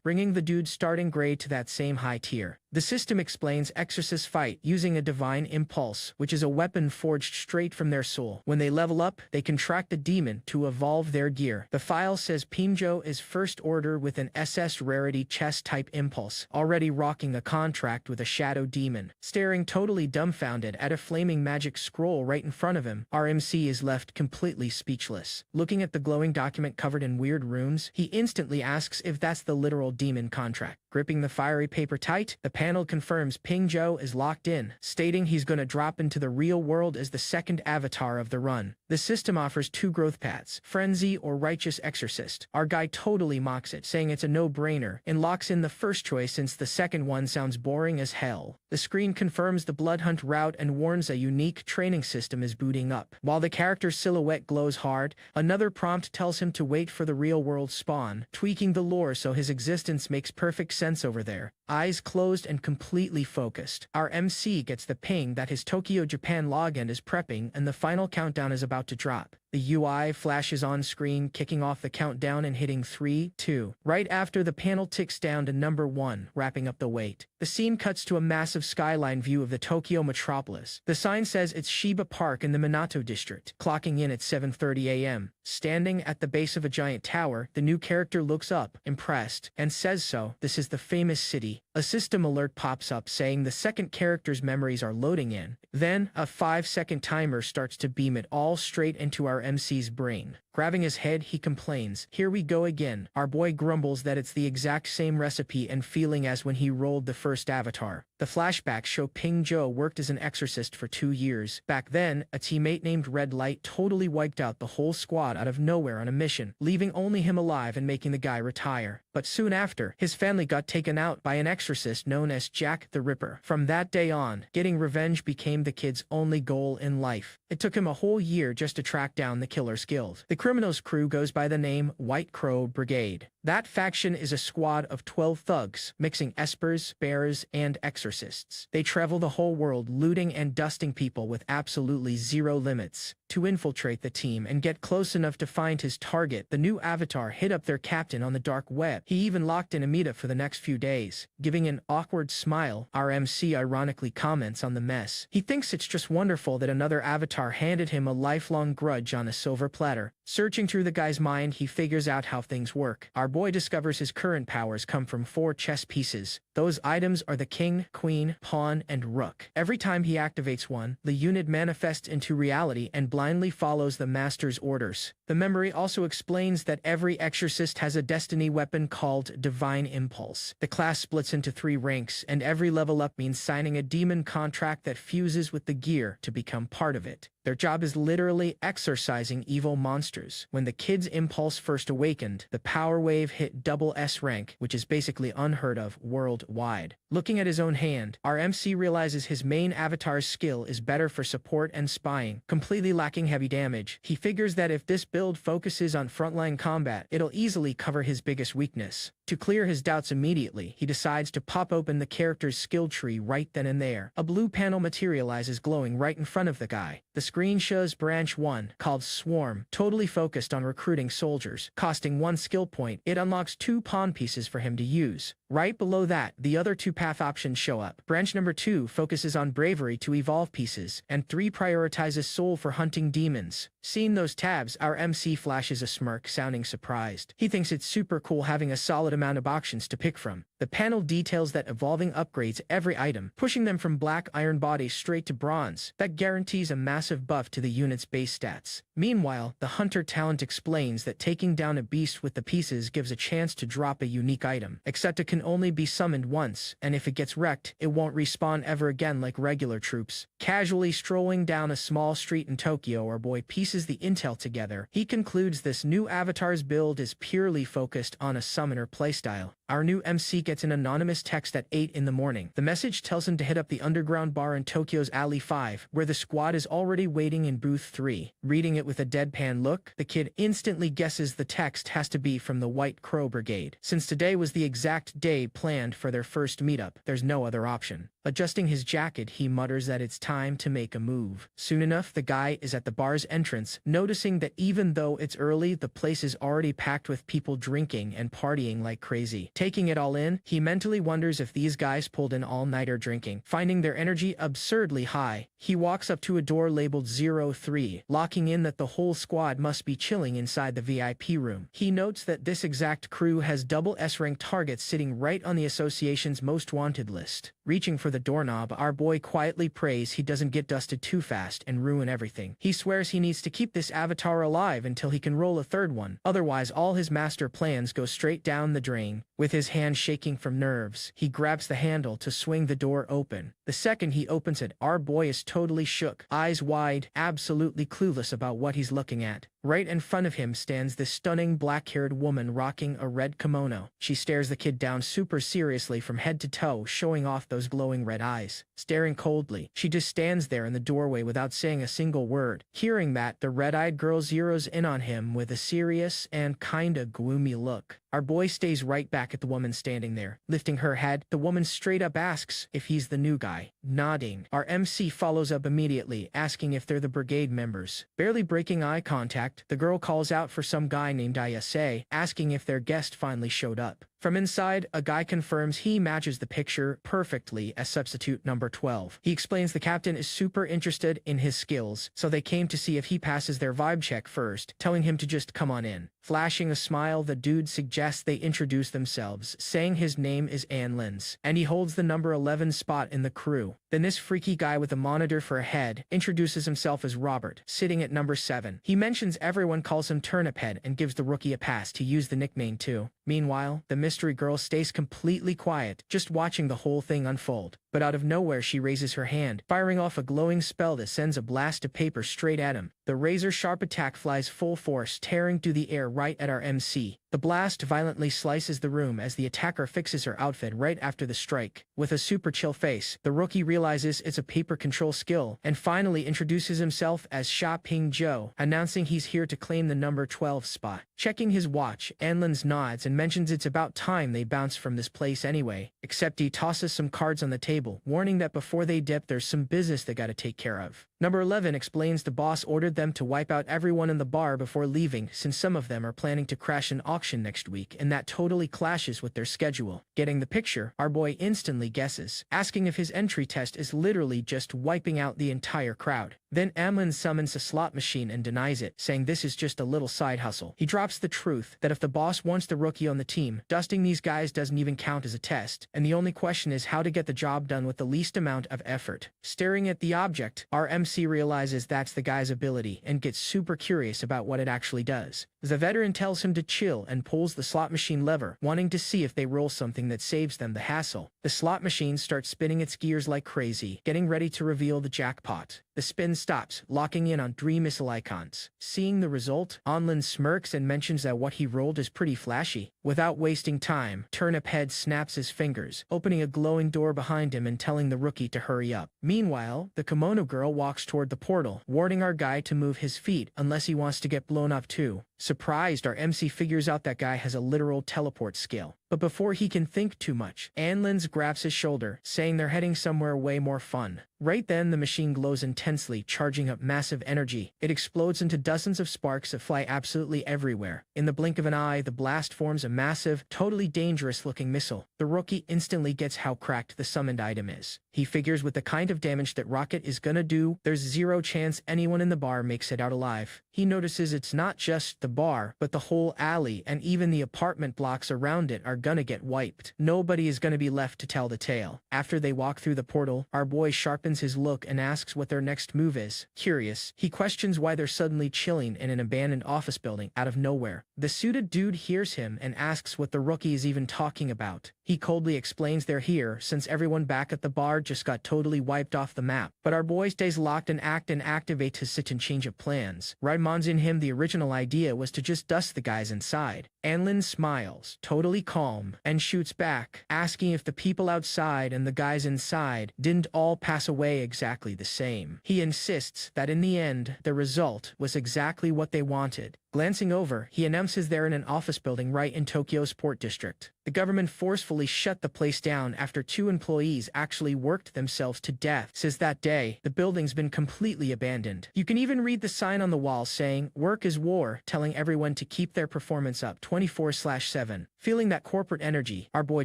bringing the dude's starting grade to that same high tier. The system explains exorcists fight using a divine impulse, which is a weapon forged straight from their soul. When they level up, they contract a demon to evolve their gear. The file says Pimjo is first order with an SS rarity chest-type impulse, already rocking a contract with a shadow demon. Staring totally dumbfounded at a flaming magic scroll right in front of him, RMC is left completely speechless. Looking at the glowing document covered in weird runes, he instantly asks if that's the literal demon contract. Gripping the fiery paper tight, the panel confirms Pingzhou is locked in, stating he's gonna drop into the real world as the 2nd avatar of the run. The system offers 2 growth paths, Frenzy or Righteous Exorcist. Our guy totally mocks it, saying it's a no-brainer, and locks in the first choice since the second one sounds boring as hell. The screen confirms the Bloodhunt route and warns a unique training system is booting up. While the character's silhouette glows hard, another prompt tells him to wait for the real-world spawn, tweaking the lore so his existence makes perfect sense over there. Eyes closed and completely focused, our MC gets the ping that his Tokyo, Japan login is prepping and the final countdown is about to drop. The UI flashes on screen, kicking off the countdown and hitting 3, 2. Right after, the panel ticks down to number 1, wrapping up the wait. The scene cuts to a massive skyline view of the Tokyo metropolis. The sign says it's Shiba Park in the Minato district, clocking in at 7:30 a.m. Standing at the base of a giant tower, the new character looks up, impressed, and says so. This is the famous city. A system alert pops up saying the second character's memories are loading in. Then, a 5-second timer starts to beam it all straight into our MC's brain. Grabbing his head, he complains, "Here we go again." Our boy grumbles that it's the exact same recipe and feeling as when he rolled the first avatar. The flashbacks show Ping Zhou worked as an exorcist for 2 years. Back then, a teammate named Red Light totally wiped out the whole squad out of nowhere on a mission, leaving only him alive and making the guy retire. But soon after, his family got taken out by an exorcist known as Jack the Ripper. From that day on, getting revenge became the kid's only goal in life. It took him a whole year just to track down the killer's guild. The criminal's crew goes by the name White Crow Brigade. That faction is a squad of 12 thugs, mixing espers, bears, and exorcists. They travel the whole world looting and dusting people with absolutely zero limits. To infiltrate the team and get close enough to find his target, the new avatar hit up their captain on the dark web. He even locked in a meetup for the next few days. Giving an awkward smile, our MC ironically comments on the mess. He thinks it's just wonderful that another avatar handed him a lifelong grudge on a silver platter. Searching through the guy's mind, he figures out how things work. Our boy discovers his current powers come from 4 chess pieces. Those items are the king, queen, pawn, and rook. Every time he activates one, the unit manifests into reality and blindly follows the master's orders. The memory also explains that every exorcist has a destiny weapon called Divine Impulse. The class splits into 3 ranks, and every level up means signing a demon contract that fuses with the gear to become part of it. Their job is literally exorcising evil monsters. When the kid's impulse first awakened, the power wave hit double S rank, which is basically unheard of worldwide. Looking at his own hand, our MC realizes his main avatar's skill is better for support and spying, completely lacking heavy damage. He figures that if this build focuses on frontline combat, it'll easily cover his biggest weakness. To clear his doubts immediately, he decides to pop open the character's skill tree right then and there. A blue panel materializes glowing right in front of the guy. The screen shows branch 1, called Swarm, totally focused on recruiting soldiers. Costing 1 skill point, it unlocks 2 pawn pieces for him to use. Right below that, the other 2 path options show up. Branch number 2 focuses on bravery to evolve pieces, and 3 prioritizes soul for hunting demons. Seeing those tabs, our MC flashes a smirk, sounding surprised. He thinks it's super cool having a solid amount of options to pick from. The panel details that evolving upgrades every item, pushing them from black iron bodies straight to bronze. That guarantees a massive buff to the unit's base stats. Meanwhile, the hunter talent explains that taking down a beast with the pieces gives a chance to drop a unique item, except it can only be summoned once, and if it gets wrecked, it won't respawn ever again like regular troops. Casually strolling down a small street in Tokyo, our boy pieces the intel together. He concludes this new avatar's build is purely focused on a summoner playstyle. Our new MC gets an anonymous text at 8 in the morning. The message tells him to hit up the underground bar in Tokyo's Alley 5, where the squad is already waiting in booth 3. Reading it with a deadpan look, the kid instantly guesses the text has to be from the White Crow Brigade. Since today was the exact day planned for their first meetup, there's no other option. Adjusting his jacket, he mutters that it's time to make a move. Soon enough, the guy is at the bar's entrance, noticing that even though it's early, the place is already packed with people drinking and partying like crazy. Taking it all in, he mentally wonders if these guys pulled an all-nighter drinking. Finding their energy absurdly high, he walks up to a door labeled 03, locking in that the whole squad must be chilling inside the VIP room. He notes that this exact crew has double S-rank targets sitting right on the association's most wanted list. Reaching for the doorknob, our boy quietly prays he doesn't get dusted too fast and ruin everything. He swears he needs to keep this avatar alive until he can roll a third one, otherwise all his master plans go straight down the drain. With his hand shaking from nerves, he grabs the handle to swing the door open. The second he opens it, our boy is totally shook, eyes wide, absolutely clueless about what he's looking at. Right in front of him stands this stunning black-haired woman rocking a red kimono. She stares the kid down super seriously from head to toe, showing off those glowing red eyes. Staring coldly, she just stands there in the doorway without saying a single word. Hearing that, the red-eyed girl zeroes in on him with a serious and kinda gloomy look. Our boy stays right back at the woman standing there. Lifting her head, the woman straight up asks if he's the new guy. Nodding, our MC follows up immediately, asking if they're the brigade members. Barely breaking eye contact, the girl calls out for some guy named Ayase, asking if their guest finally showed up. From inside, a guy confirms he matches the picture perfectly as substitute number 12. He explains the captain is super interested in his skills, so they came to see if he passes their vibe check first, telling him to just come on in. Flashing a smile, the dude suggests they introduce themselves, saying his name is Anlins, and he holds the number 11 spot in the crew. Then this freaky guy with a monitor for a head introduces himself as Robert, sitting at number 7. He mentions everyone calls him Turnip Head and gives the rookie a pass to use the nickname too. Meanwhile, the mystery girl stays completely quiet, just watching the whole thing unfold. But out of nowhere she raises her hand, firing off a glowing spell that sends a blast of paper straight at him. The razor-sharp attack flies full force, tearing through the air right at our MC. The blast violently slices the room as the attacker fixes her outfit right after the strike. With a super chill face, the rookie realizes it's a paper control skill, and finally introduces himself as Sha Ping Zhou, announcing he's here to claim the number 12 spot. Checking his watch, Anlins nods and mentions it's about time they bounce from this place anyway, except he tosses some cards on the table, warning that before they dip there's some business they gotta take care of. Number 11 explains the boss ordered them to wipe out everyone in the bar before leaving, since some of them are planning to crash an auction next week, and that totally clashes with their schedule. Getting the picture, our boy instantly guesses, asking if his entry test is literally just wiping out the entire crowd. Then Amlin summons a slot machine and denies it, saying this is just a little side hustle. He drops the truth that if the boss wants the rookie on the team, dusting these guys doesn't even count as a test, and the only question is how to get the job done with the least amount of effort. Staring at the object, our MC realizes that's the guy's ability and gets super curious about what it actually does. The veteran tells him to chill and pulls the slot machine lever, wanting to see if they roll something that saves them the hassle. The slot machine starts spinning its gears like crazy, getting ready to reveal the jackpot. The spin stops, locking in on 3 missile icons. Seeing the result, Onlin smirks and mentions that what he rolled is pretty flashy. Without wasting time, Turnip Head snaps his fingers, opening a glowing door behind him and telling the rookie to hurry up. Meanwhile, the kimono girl walks toward the portal, warning our guy to move his feet unless he wants to get blown up too. Surprised, our MC figures out that guy has a literal teleport skill. But before he can think too much, Anlins grabs his shoulder, saying they're heading somewhere way more fun. Right then, the machine glows intensely, charging up massive energy. It explodes into dozens of sparks that fly absolutely everywhere. In the blink of an eye, the blast forms a massive, totally dangerous-looking missile. The rookie instantly gets how cracked the summoned item is. He figures with the kind of damage that Rocket is gonna do, there's zero chance anyone in the bar makes it out alive. He notices it's not just the bar, but the whole alley and even the apartment blocks around it are gonna get wiped. Nobody is gonna be left to tell the tale. After they walk through the portal, our boy sharpens his look and asks what their next move is. Curious, he questions why they're suddenly chilling in an abandoned office building out of nowhere. The suited dude hears him and asks what the rookie is even talking about. He coldly explains they're here since everyone back at the bar just got totally wiped off the map. But our boy stays locked and activates his sit and change of plans. Reminds in him the original idea was to just dust the guys inside. Anlin smiles, totally calm, and shoots back, asking if the people outside and the guys inside didn't all pass away exactly the same. He insists that in the end, the result was exactly what they wanted. Glancing over, he announces they're in an office building right in Tokyo's port district. The government forcefully shut the place down after 2 employees actually worked themselves to death. Since that day, the building's been completely abandoned. You can even read the sign on the wall saying, "Work is war," telling everyone to keep their performance up 24/7. Feeling that corporate energy, our boy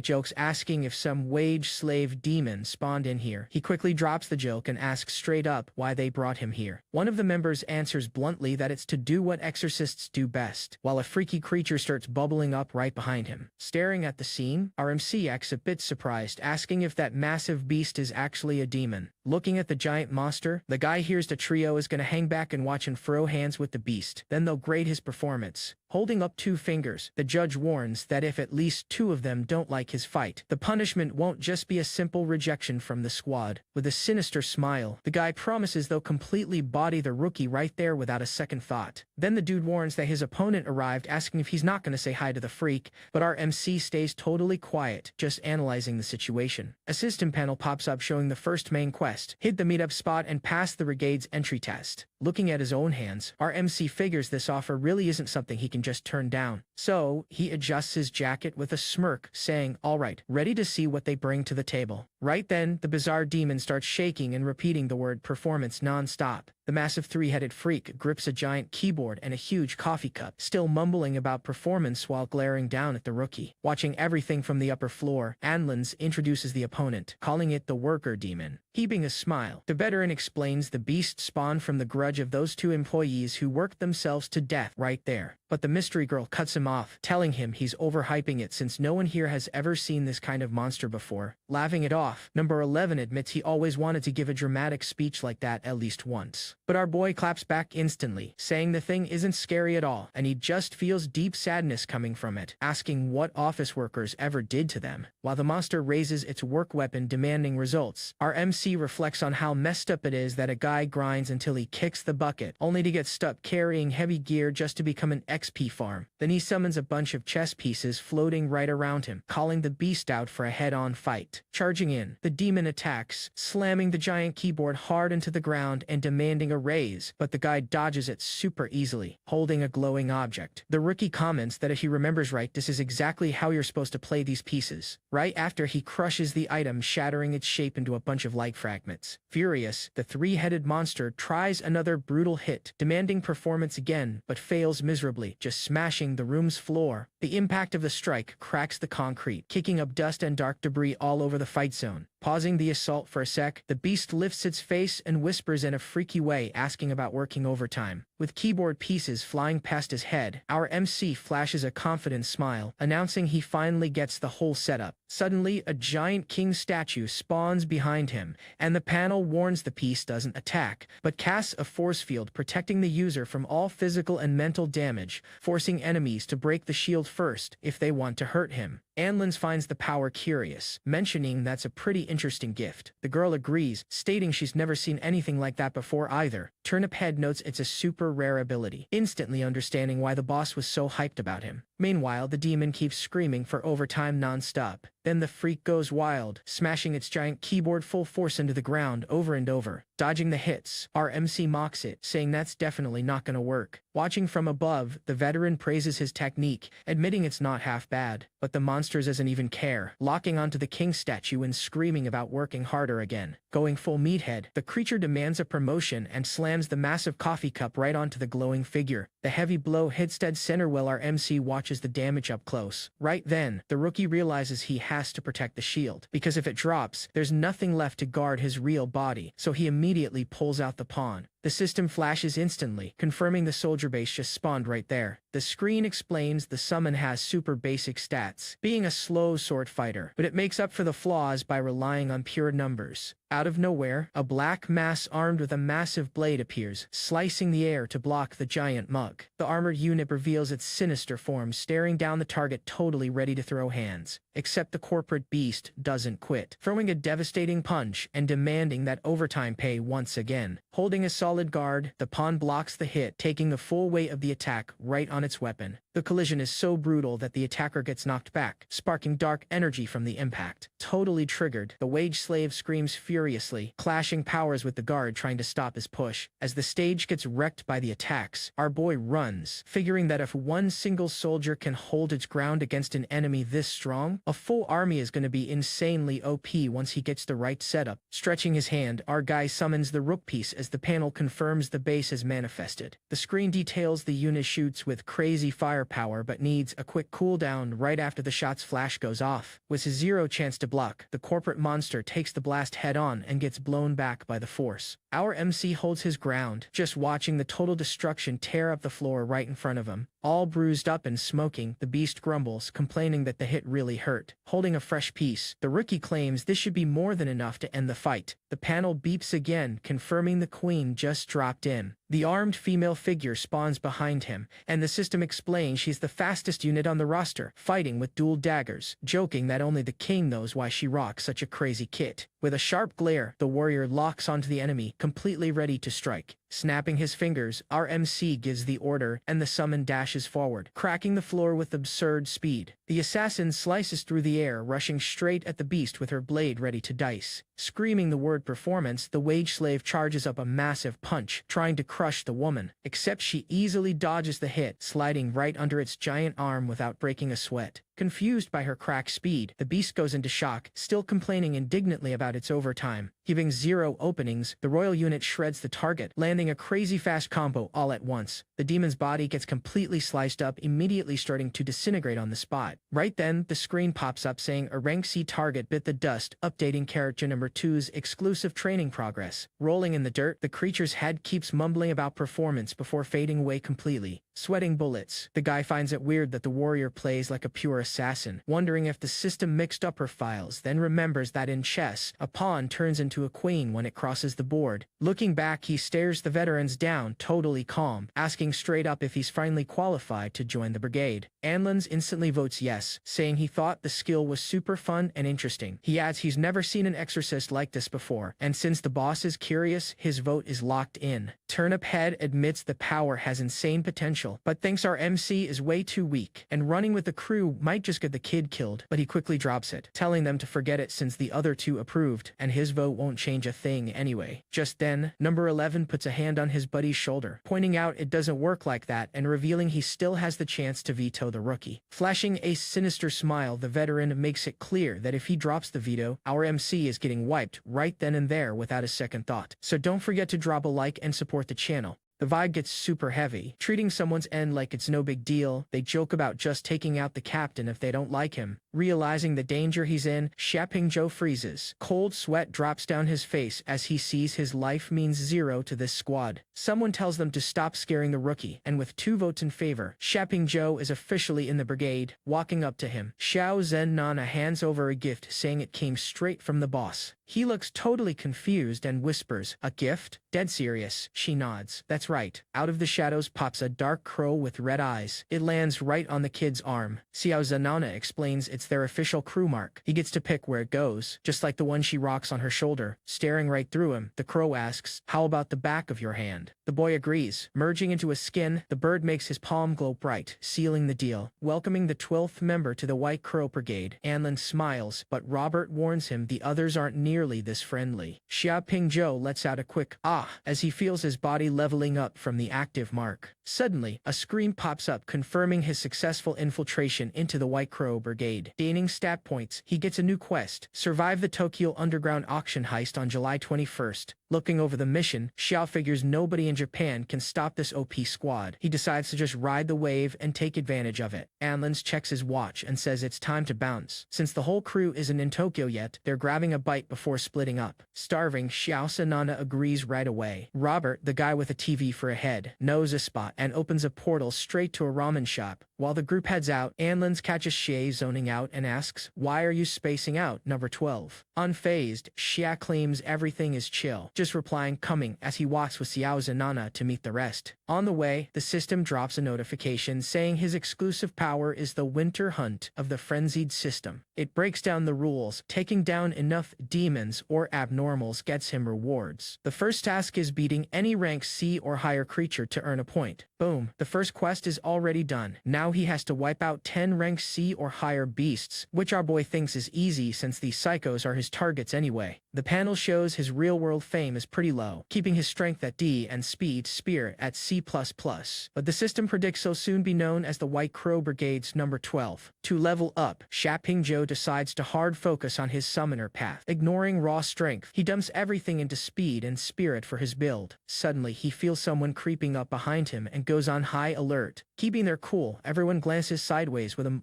jokes asking if some wage slave demon spawned in here. He quickly drops the joke and asks straight up why they brought him here. One of the members answers bluntly that it's to do what exorcists do best, while a freaky creature starts bubbling up right behind him. Staring at the scene, our MC acts a bit surprised, asking if that massive beast is actually a demon. Looking at the giant monster, the guy hears the trio is gonna hang back and watch him throw hands with the beast. Then they'll grade his performance. Holding up 2 fingers, the judge warns that if at least 2 of them don't like his fight, the punishment won't just be a simple rejection from the squad. With a sinister smile, the guy promises they'll completely body the rookie right there without a second thought. Then the dude warns that his opponent arrived, asking if he's not gonna say hi to the freak, but our MC stays totally quiet, just analyzing the situation. A system panel pops up showing the first main quest: hit the meetup spot and pass the brigade's entry test. Looking at his own hands, our MC figures this offer really isn't something he can just turn down. So, he adjusts his jacket with a smirk, saying, "Alright, ready to see what they bring to the table." Right then, the bizarre demon starts shaking and repeating the word performance non-stop. The massive 3-headed freak grips a giant keyboard and a huge coffee cup, still mumbling about performance while glaring down at the rookie. Watching everything from the upper floor, Anlins introduces the opponent, calling it the worker demon. Heaping a smile, the veteran explains the beast spawned from the grudge of those 2 employees who worked themselves to death right there. But the mystery girl cuts him off, telling him he's overhyping it since no one here has ever seen this kind of monster before. Laughing it off, number 11 admits he always wanted to give a dramatic speech like that at least once. But our boy claps back instantly, saying the thing isn't scary at all, and he just feels deep sadness coming from it, asking what office workers ever did to them. While the monster raises its work weapon demanding results, our MC reflects on how messed up it is that a guy grinds until he kicks the bucket, only to get stuck carrying heavy gear just to become an XP farm. Then he summons a bunch of chess pieces floating right around him, calling the beast out for a head-on fight. Charging in, the demon attacks, slamming the giant keyboard hard into the ground and demanding a raise, but the guy dodges it super easily, holding a glowing object. The rookie comments that if he remembers right, this is exactly how you're supposed to play these pieces. Right after he crushes the item, shattering its shape into a bunch of light fragments. Furious, the 3-headed monster tries another brutal hit, demanding performance again, but fails miserably, just smashing the room's floor. The impact of the strike cracks the concrete, kicking up dust and dark debris all over over the fight zone. Pausing the assault for a sec, the beast lifts its face and whispers in a freaky way, asking about working overtime. With keyboard pieces flying past his head, our MC flashes a confident smile, announcing he finally gets the whole setup. Suddenly, a giant king statue spawns behind him, and the panel warns the piece doesn't attack, but casts a force field protecting the user from all physical and mental damage, forcing enemies to break the shield first if they want to hurt him. Anlins finds the power curious, mentioning that's a pretty interesting gift. The girl agrees, stating she's never seen anything like that before either. Turnip Head notes it's a super rare ability, instantly understanding why the boss was so hyped about him. Meanwhile, the demon keeps screaming for overtime non-stop. Then the freak goes wild, smashing its giant keyboard full force into the ground over and over. Dodging the hits, our MC mocks it, saying that's definitely not gonna work. Watching from above, the veteran praises his technique, admitting it's not half bad. But the monster doesn't even care, locking onto the king statue and screaming about working harder again. Going full meathead, the creature demands a promotion and slams the massive coffee cup right onto the glowing figure. The heavy blow hits dead center while our MC watches the damage up close. Right then, the rookie realizes he has to protect the shield, because if it drops, there's nothing left to guard his real body, so he immediately pulls out the pawn. The system flashes instantly, confirming the soldier base just spawned right there. The screen explains the summon has super basic stats, being a slow sword fighter, but it makes up for the flaws by relying on pure numbers. Out of nowhere, a black mass armed with a massive blade appears, slicing the air to block the giant mug. The armored unit reveals its sinister form, staring down the target, totally ready to throw hands. Except the corporate beast doesn't quit, throwing a devastating punch and demanding that overtime pay once again. Holding a solid guard, the pawn blocks the hit, taking the full weight of the attack right on its weapon. The collision is so brutal that the attacker gets knocked back, sparking dark energy from the impact. Totally triggered, the wage slave screams furiously, clashing powers with the guard trying to stop his push. As the stage gets wrecked by the attacks, our boy runs, figuring that if one single soldier can hold its ground against an enemy this strong, a full army is going to be insanely OP once he gets the right setup. Stretching his hand, our guy summons the rook piece as the panel confirms the base is manifested. The screen details the unit shoots with crazy firepower but needs a quick cooldown right after the shot's flash goes off. With zero chance to block, the corporate monster takes the blast head-on and gets blown back by the force. Our MC holds his ground, just watching the total destruction tear up the floor right in front of him. All bruised up and smoking, the beast grumbles, complaining that the hit really hurt. Holding a fresh piece, the rookie claims this should be more than enough to end the fight. The panel beeps again, confirming the queen just dropped in. The armed female figure spawns behind him, and the system explains she's the fastest unit on the roster, fighting with dual daggers, joking that only the king knows why she rocks such a crazy kit. With a sharp glare, the warrior locks onto the enemy, completely ready to strike. Snapping his fingers, our MC gives the order, and the summon dashes forward, cracking the floor with absurd speed. The assassin slices through the air, rushing straight at the beast with her blade ready to dice. Screaming the word performance, the wage slave charges up a massive punch, trying to crush the woman, except she easily dodges the hit, sliding right under its giant arm without breaking a sweat. Confused by her crack speed, the beast goes into shock, still complaining indignantly about its overtime. Giving zero openings, the royal unit shreds the target, landing a crazy fast combo all at once. The demon's body gets completely sliced up, immediately starting to disintegrate on the spot. Right then, the screen pops up saying a rank C target bit the dust, updating character number 2's exclusive training progress. Rolling in the dirt, the creature's head keeps mumbling about performance before fading away completely. Sweating bullets, the guy finds it weird that the warrior plays like a pure assassin, wondering if the system mixed up her files, then remembers that in chess, a pawn turns into a queen when it crosses the board. Looking back, he stares the veterans down, totally calm, asking straight up if he's finally qualified to join the brigade. Anlins instantly votes yes, saying he thought the skill was super fun and interesting. He adds he's never seen an exorcist like this before, and since the boss is curious, his vote is locked in. Turnip Head admits the power has insane potential, but thinks our MC is way too weak, and running with the crew might just get the kid killed, but he quickly drops it, telling them to forget it since the other two approved, and his vote won't change a thing anyway. Just then, number 11 puts a hand on his buddy's shoulder, pointing out it doesn't work like that and revealing he still has the chance to veto the rookie. Flashing a sinister smile, the veteran makes it clear that if he drops the veto, our MC is getting wiped right then and there without a second thought. So don't forget to drop a like and support the channel. The vibe gets super heavy, treating someone's end like it's no big deal. They joke about just taking out the captain if they don't like him. Realizing the danger he's in, Xiapingzhou freezes. Cold sweat drops down his face as he sees his life means zero to this squad. Someone tells them to stop scaring the rookie, and with 2 votes in favor, Xiapingzhou is officially in the brigade. Walking up to him, Xiao Zhen Nana hands over a gift saying it came straight from the boss. He looks totally confused and whispers, "A gift? Dead serious." She nods. That's right. Out of the shadows pops a dark crow with red eyes. It lands right on the kid's arm. Xiao Zanana explains it's their official crew mark. He gets to pick where it goes, just like the one she rocks on her shoulder. Staring right through him, the crow asks, "How about the back of your hand?" The boy agrees. Merging into a skin, the bird makes his palm glow bright, sealing the deal. Welcoming the 12th member to the White Crow Brigade, Anlin smiles, but Robert warns him the others aren't nearly this friendly. Xiapingzhou lets out a quick "ah" as he feels his body leveling up from the active mark. Suddenly, a scream pops up confirming his successful infiltration into the White Crow Brigade. Gaining stat points, he gets a new quest: survive the Tokyo Underground auction heist on July 21st. Looking over the mission, Xiao figures nobody in Japan can stop this OP squad. He decides to just ride the wave and take advantage of it. Anlins checks his watch and says it's time to bounce. Since the whole crew isn't in Tokyo yet, they're grabbing a bite before splitting up. Starving, Xiao Sanana agrees right away. Robert, the guy with a TV for a head, knows a spot and opens a portal straight to a ramen shop. While the group heads out, Anlins catches Xie zoning out and asks, "Why are you spacing out, number 12? Unfazed, Xia claims everything is chill, just replying "coming" as he walks with Xiao Zanana to meet the rest. On the way, the system drops a notification saying his exclusive power is the Winter Hunt of the Frenzied System. It breaks down the rules. Taking down enough demons or abnormals gets him rewards. The first task is beating any rank C or higher creature to earn a point. Boom, the first quest is already done. Now he has to wipe out 10 rank C or higher beasts, which our boy thinks is easy since these psychos are his targets anyway. The panel shows his real-world fame is pretty low, keeping his strength at D and speed spirit at C++. But the system predicts he'll soon be known as the White Crow Brigade's number 12. To level up, Xiapingzhou decides to hard focus on his summoner path. Ignoring raw strength, he dumps everything into speed and spirit for his build. Suddenly, he feels someone creeping up behind him and goes on high alert. Keeping their cool, everyone glances sideways with a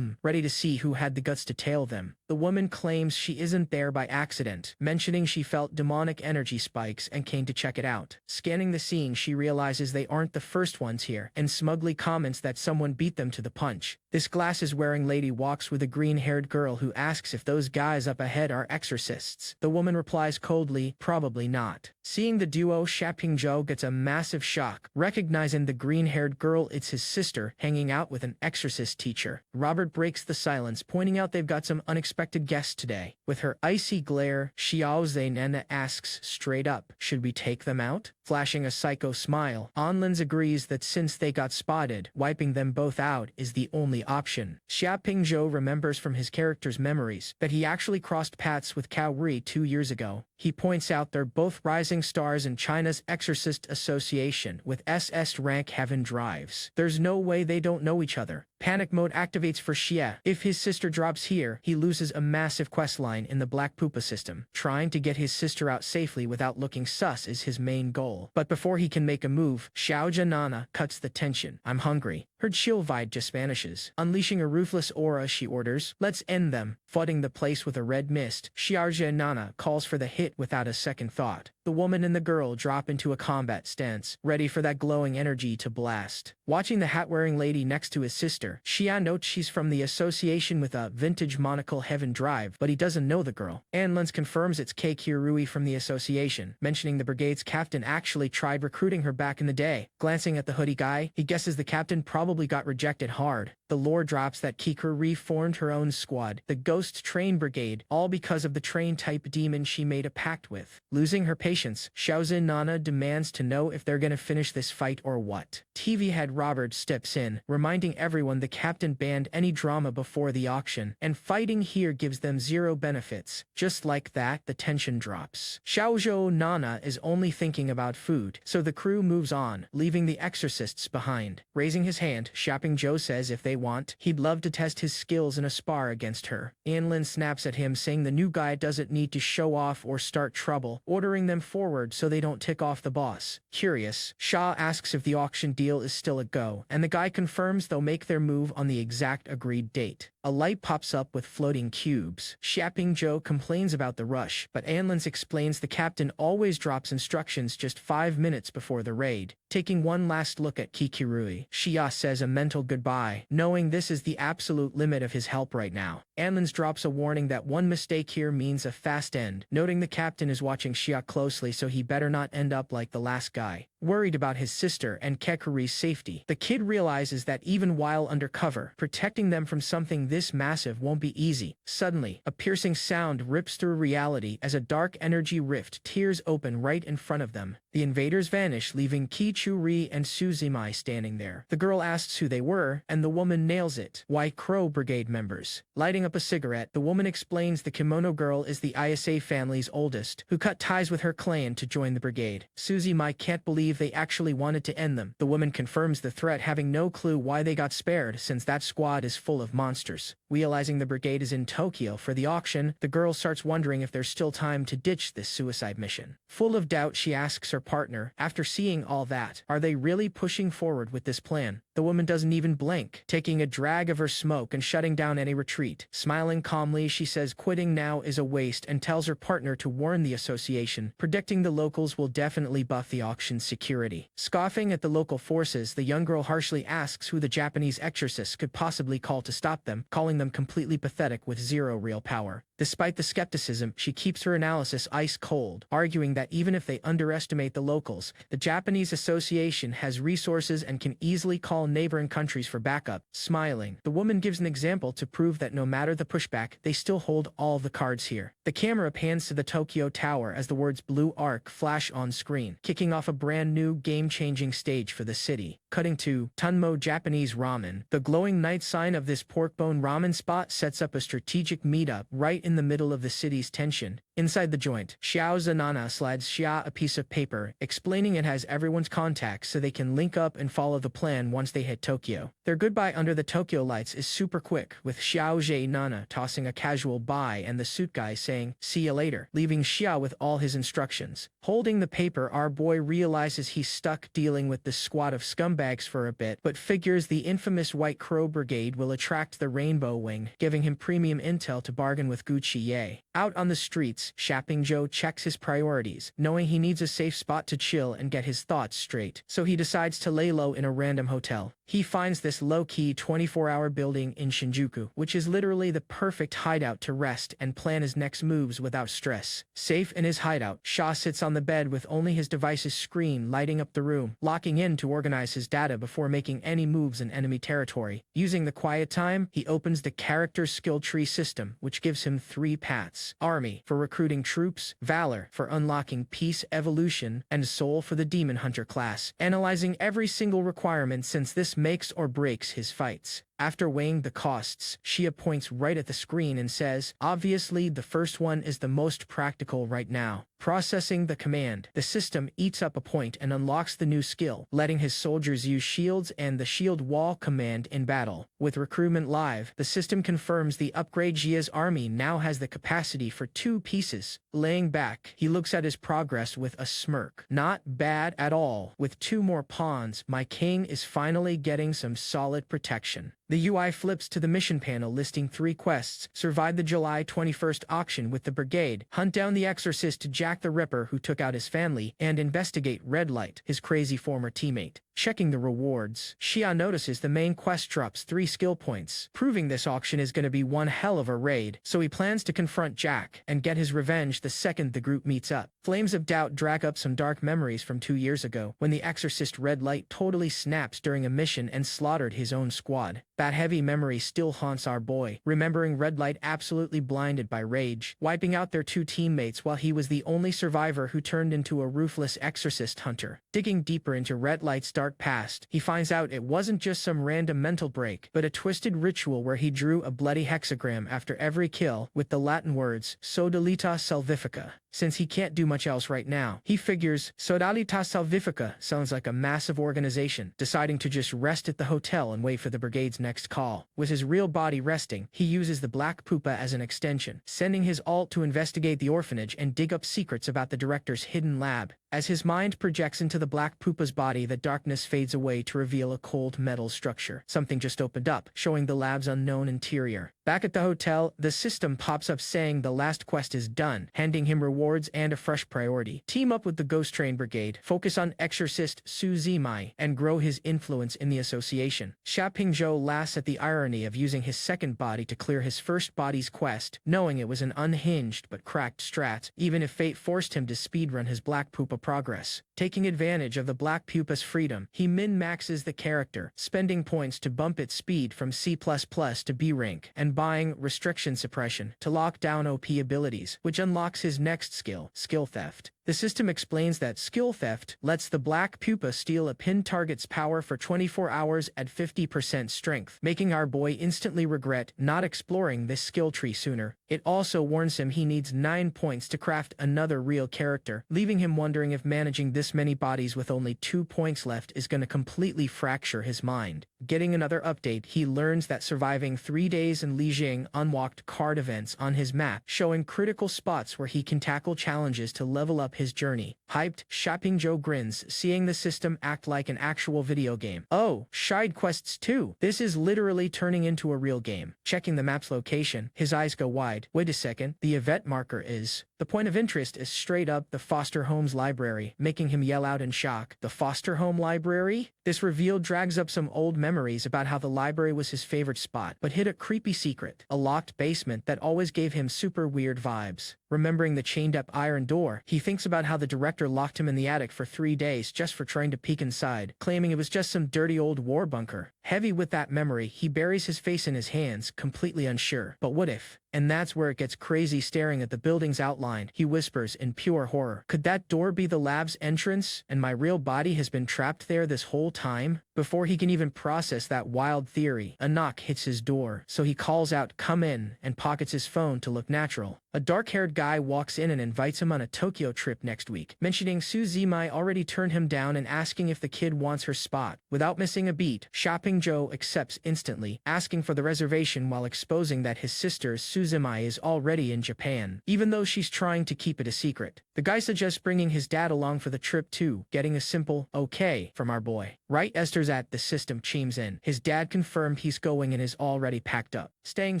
ready to see who had the guts to tail them. The woman claims she isn't there by accident, mentioning she felt demonic energy spikes and came to check it out. Scanning the scene, she realizes they aren't the first ones here, and smugly comments that someone beat them to the punch. This glasses-wearing lady walks with a green-haired girl who asks if those guys up ahead are exorcists. The woman replies coldly, "Probably not." Seeing the duo, Xiapingzhou gets a massive shock. Recognizing the green-haired girl, it's his sister, hanging out with an exorcist teacher. Robert breaks the silence, pointing out they've got some unexpected guests today. With her icy glare, Xiao Zainena asks straight up, "Should we take them out?" Flashing a psycho smile, Anlins agrees that since they got spotted, wiping them both out is the only option. Xiapingzhou remembers from his character's memories that he actually crossed paths with Cao Ri 2 years ago. He points out they're both rising stars in China's Exorcist Association with SS rank heaven drives. There's no way they don't know each other. Panic mode activates for Xie. If his sister drops here, he loses a massive questline in the Black Pupa system. Trying to get his sister out safely without looking sus is his main goal. But before he can make a move, Xiao Janana cuts the tension. "I'm hungry." Her chill vibe just vanishes. Unleashing a ruthless aura, she orders, "Let's end them." Flooding the place with a red mist, Xiao Janana calls for the hit without a second thought. The woman and the girl drop into a combat stance, ready for that glowing energy to blast. Watching the hat-wearing lady next to his sister, Xia notes she's from the association with a vintage monocle heaven drive, but he doesn't know the girl. Anlins confirms it's Kei Kirui from the association, mentioning the brigade's captain actually tried recruiting her back in the day. Glancing at the hoodie guy, he guesses the captain probably got rejected hard. The lore drops that Kikuri formed her own squad, the Ghost Train Brigade, all because of the train-type demon she made a pact with. Losing her patience, Xiaozin Nana demands to know if they're gonna finish this fight or what. TV head Robert steps in, reminding everyone the captain banned any drama before the auction, and fighting here gives them zero benefits. Just like that, the tension drops. Xiaozhou Nana is only thinking about food, so the crew moves on, leaving the exorcists behind. Raising his hand, Xiapingzhou says if they want. He'd love to test his skills in a spar against her. Anlin snaps at him, saying the new guy doesn't need to show off or start trouble, ordering them forward so they don't tick off the boss. Curious, Sha asks if the auction deal is still a go, and the guy confirms they'll make their move on the exact agreed date. A light pops up with floating cubes. Shapping Joe complains about the rush, but Anlins explains the captain always drops instructions just 5 minutes before the raid. Taking one last look at Kikirui, Shia says a mental goodbye, knowing this is the absolute limit of his help right now. Anlins drops a warning that one mistake here means a fast end, noting the captain is watching Shia closely so he better not end up like the last guy. Worried about his sister and Kekuri's safety, the kid realizes that even while undercover, protecting them from something this massive won't be easy. Suddenly, a piercing sound rips through reality as a dark energy rift tears open right in front of them. The invaders vanish, leaving Kichuri and Suzimai standing there. The girl asks who they were, and the woman nails it. White Crow Brigade members. Lighting up a cigarette, the woman explains the kimono girl is the ISA family's oldest, who cut ties with her clan to join the brigade. Suzimai can't believe they actually wanted to end them. The woman confirms the threat, having no clue why they got spared since that squad is full of monsters. Realizing the brigade is in Tokyo for the auction, the girl starts wondering if there's still time to ditch this suicide mission. Full of doubt, she asks her partner, after seeing all that, are they really pushing forward with this plan? The woman doesn't even blink, taking a drag of her smoke and shutting down any retreat. Smiling calmly, she says quitting now is a waste and tells her partner to warn the association, predicting the locals will definitely buff the auction's security. Scoffing at the local forces, the young girl harshly asks who the Japanese exorcists could possibly call to stop them, calling them completely pathetic with zero real power. Despite the skepticism, she keeps her analysis ice cold, arguing that even if they underestimate the locals, the Japanese association has resources and can easily call neighboring countries for backup. Smiling, the woman gives an example to prove that no matter the pushback, they still hold all the cards here. The camera pans to the Tokyo Tower as the words Blue Arc flash on screen, kicking off a brand new game-changing stage for the city. Cutting to Tunmo Japanese Ramen. The glowing night sign of this pork bone ramen spot sets up a strategic meetup right in the middle of the city's tension. Inside the joint, Xiao Zanana slides Xia a piece of paper, explaining it has everyone's contacts so they can link up and follow the plan once they hit Tokyo. Their goodbye under the Tokyo lights is super quick, with Xiao Zanana tossing a casual bye and the suit guy saying, "See you later," leaving Xia with all his instructions. Holding the paper, our boy realizes he's stuck dealing with this squad of scumbags for a bit, but figures the infamous White Crow Brigade will attract the Rainbow Wing, giving him premium intel to bargain with Gucci Ye. Out on the streets, Shapping Joe checks his priorities, knowing he needs a safe spot to chill and get his thoughts straight, so he decides to lay low in a random hotel. He finds this low-key 24-hour building in Shinjuku, which is literally the perfect hideout to rest and plan his next moves without stress. Safe in his hideout, Shaw sits on the bed with only his device's screen lighting up the room, locking in to organize his data before making any moves in enemy territory. Using the quiet time, he opens the character skill tree system, which gives him 3 paths: Army for recruiting troops, Valor for unlocking peace evolution, and Soul for the Demon Hunter class, analyzing every single requirement since this makes or breaks his fights. After weighing the costs, Shia points right at the screen and says, obviously the first one is the most practical right now. Processing the command, the system eats up a point and unlocks the new skill, letting his soldiers use shields and the shield wall command in battle. With recruitment live, the system confirms the upgrade Jia's army now has the capacity for 2 pieces. Laying back, he looks at his progress with a smirk. Not bad at all. With 2 more pawns, my king is finally getting some solid protection. The UI flips to the mission panel listing 3 quests: survive the July 21st auction with the brigade, hunt down the exorcist Jack the Ripper who took out his family, and investigate Red Light, his crazy former teammate. Checking the rewards, Xia notices the main quest drops 3 skill points, proving this auction is going to be one hell of a raid, so he plans to confront Jack and get his revenge the second the group meets up. Flames of doubt drag up some dark memories from 2 years ago, when the exorcist Red Light totally snaps during a mission and slaughtered his own squad. That heavy memory still haunts our boy, remembering Red Light absolutely blinded by rage, wiping out their 2 teammates while he was the only survivor who turned into a ruthless exorcist hunter. Digging deeper into Red Light's dark past, he finds out it wasn't just some random mental break, but a twisted ritual where he drew a bloody hexagram after every kill with the Latin words Sodalita Salvifica. since he can't do much else right now. He figures Sodalita Salvifica sounds like a massive organization, deciding to just rest at the hotel and wait for the brigade's next call. With his real body resting, he uses the Black Pupa as an extension, sending his alt to investigate the orphanage and dig up secrets about the director's hidden lab. As his mind projects into the Black Pupa's body, the darkness fades away to reveal a cold metal structure. Something just opened up, showing the lab's unknown interior. Back at the hotel, the system pops up saying the last quest is done, handing him rewards and a fresh priority. Team up with the Ghost Train Brigade, focus on exorcist Su Zimai, and grow his influence in the association. Xia laughs at the irony of using his second body to clear his first body's quest, knowing it was an unhinged but cracked strat, even if fate forced him to speedrun his Black Pupa progress. Taking advantage of the Black Pupa's freedom, he min-maxes the character, spending points to bump its speed from C++ to B rank, and buying restriction suppression to lock down OP abilities, which unlocks his next skill, skill theft. The system explains that skill theft lets the Black Pupa steal a pinned target's power for 24 hours at 50% strength, making our boy instantly regret not exploring this skill tree sooner. It also warns him he needs 9 points to craft another real character, leaving him wondering if managing this many bodies with only 2 points left is going to completely fracture his mind. Getting another update, he learns that surviving 3 days in Lijiang unlocked card events on his map, showing critical spots where he can tackle challenges to level up his journey. Hyped, Xia grins, seeing the system act like an actual video game. Oh, side quests too. This is literally turning into a real game. Checking the map's location, his eyes go wide. Wait a second, the event marker is... The point of interest is straight up the foster home's library, making him yell out in shock. The foster home library? This reveal drags up some old memories about how the library was his favorite spot, but hid a creepy secret, a locked basement that always gave him super weird vibes. Remembering the chained-up iron door, he thinks about how the director locked him in the attic for 3 days just for trying to peek inside, claiming it was just some dirty old war bunker. Heavy with that memory, he buries his face in his hands, completely unsure. But what if? And that's where it gets crazy. Staring at the building's outline, he whispers in pure horror, could that door be the lab's entrance, and my real body has been trapped there this whole time? Before he can even process that wild theory, a knock hits his door, so he calls out, "Come in," and pockets his phone to look natural. A dark-haired guy walks in and invites him on a Tokyo trip next week, mentioning Su Zimai already turned him down and asking if the kid wants her spot. Without missing a beat, Shopping Joe accepts instantly, asking for the reservation while exposing that his sister Su Zimai is already in Japan, even though she's trying to keep it a secret. The guy suggests bringing his dad along for the trip too, getting a simple "okay" from our boy. Right Esther's at the system chimes in. His dad confirmed he's going and is already packed up. Staying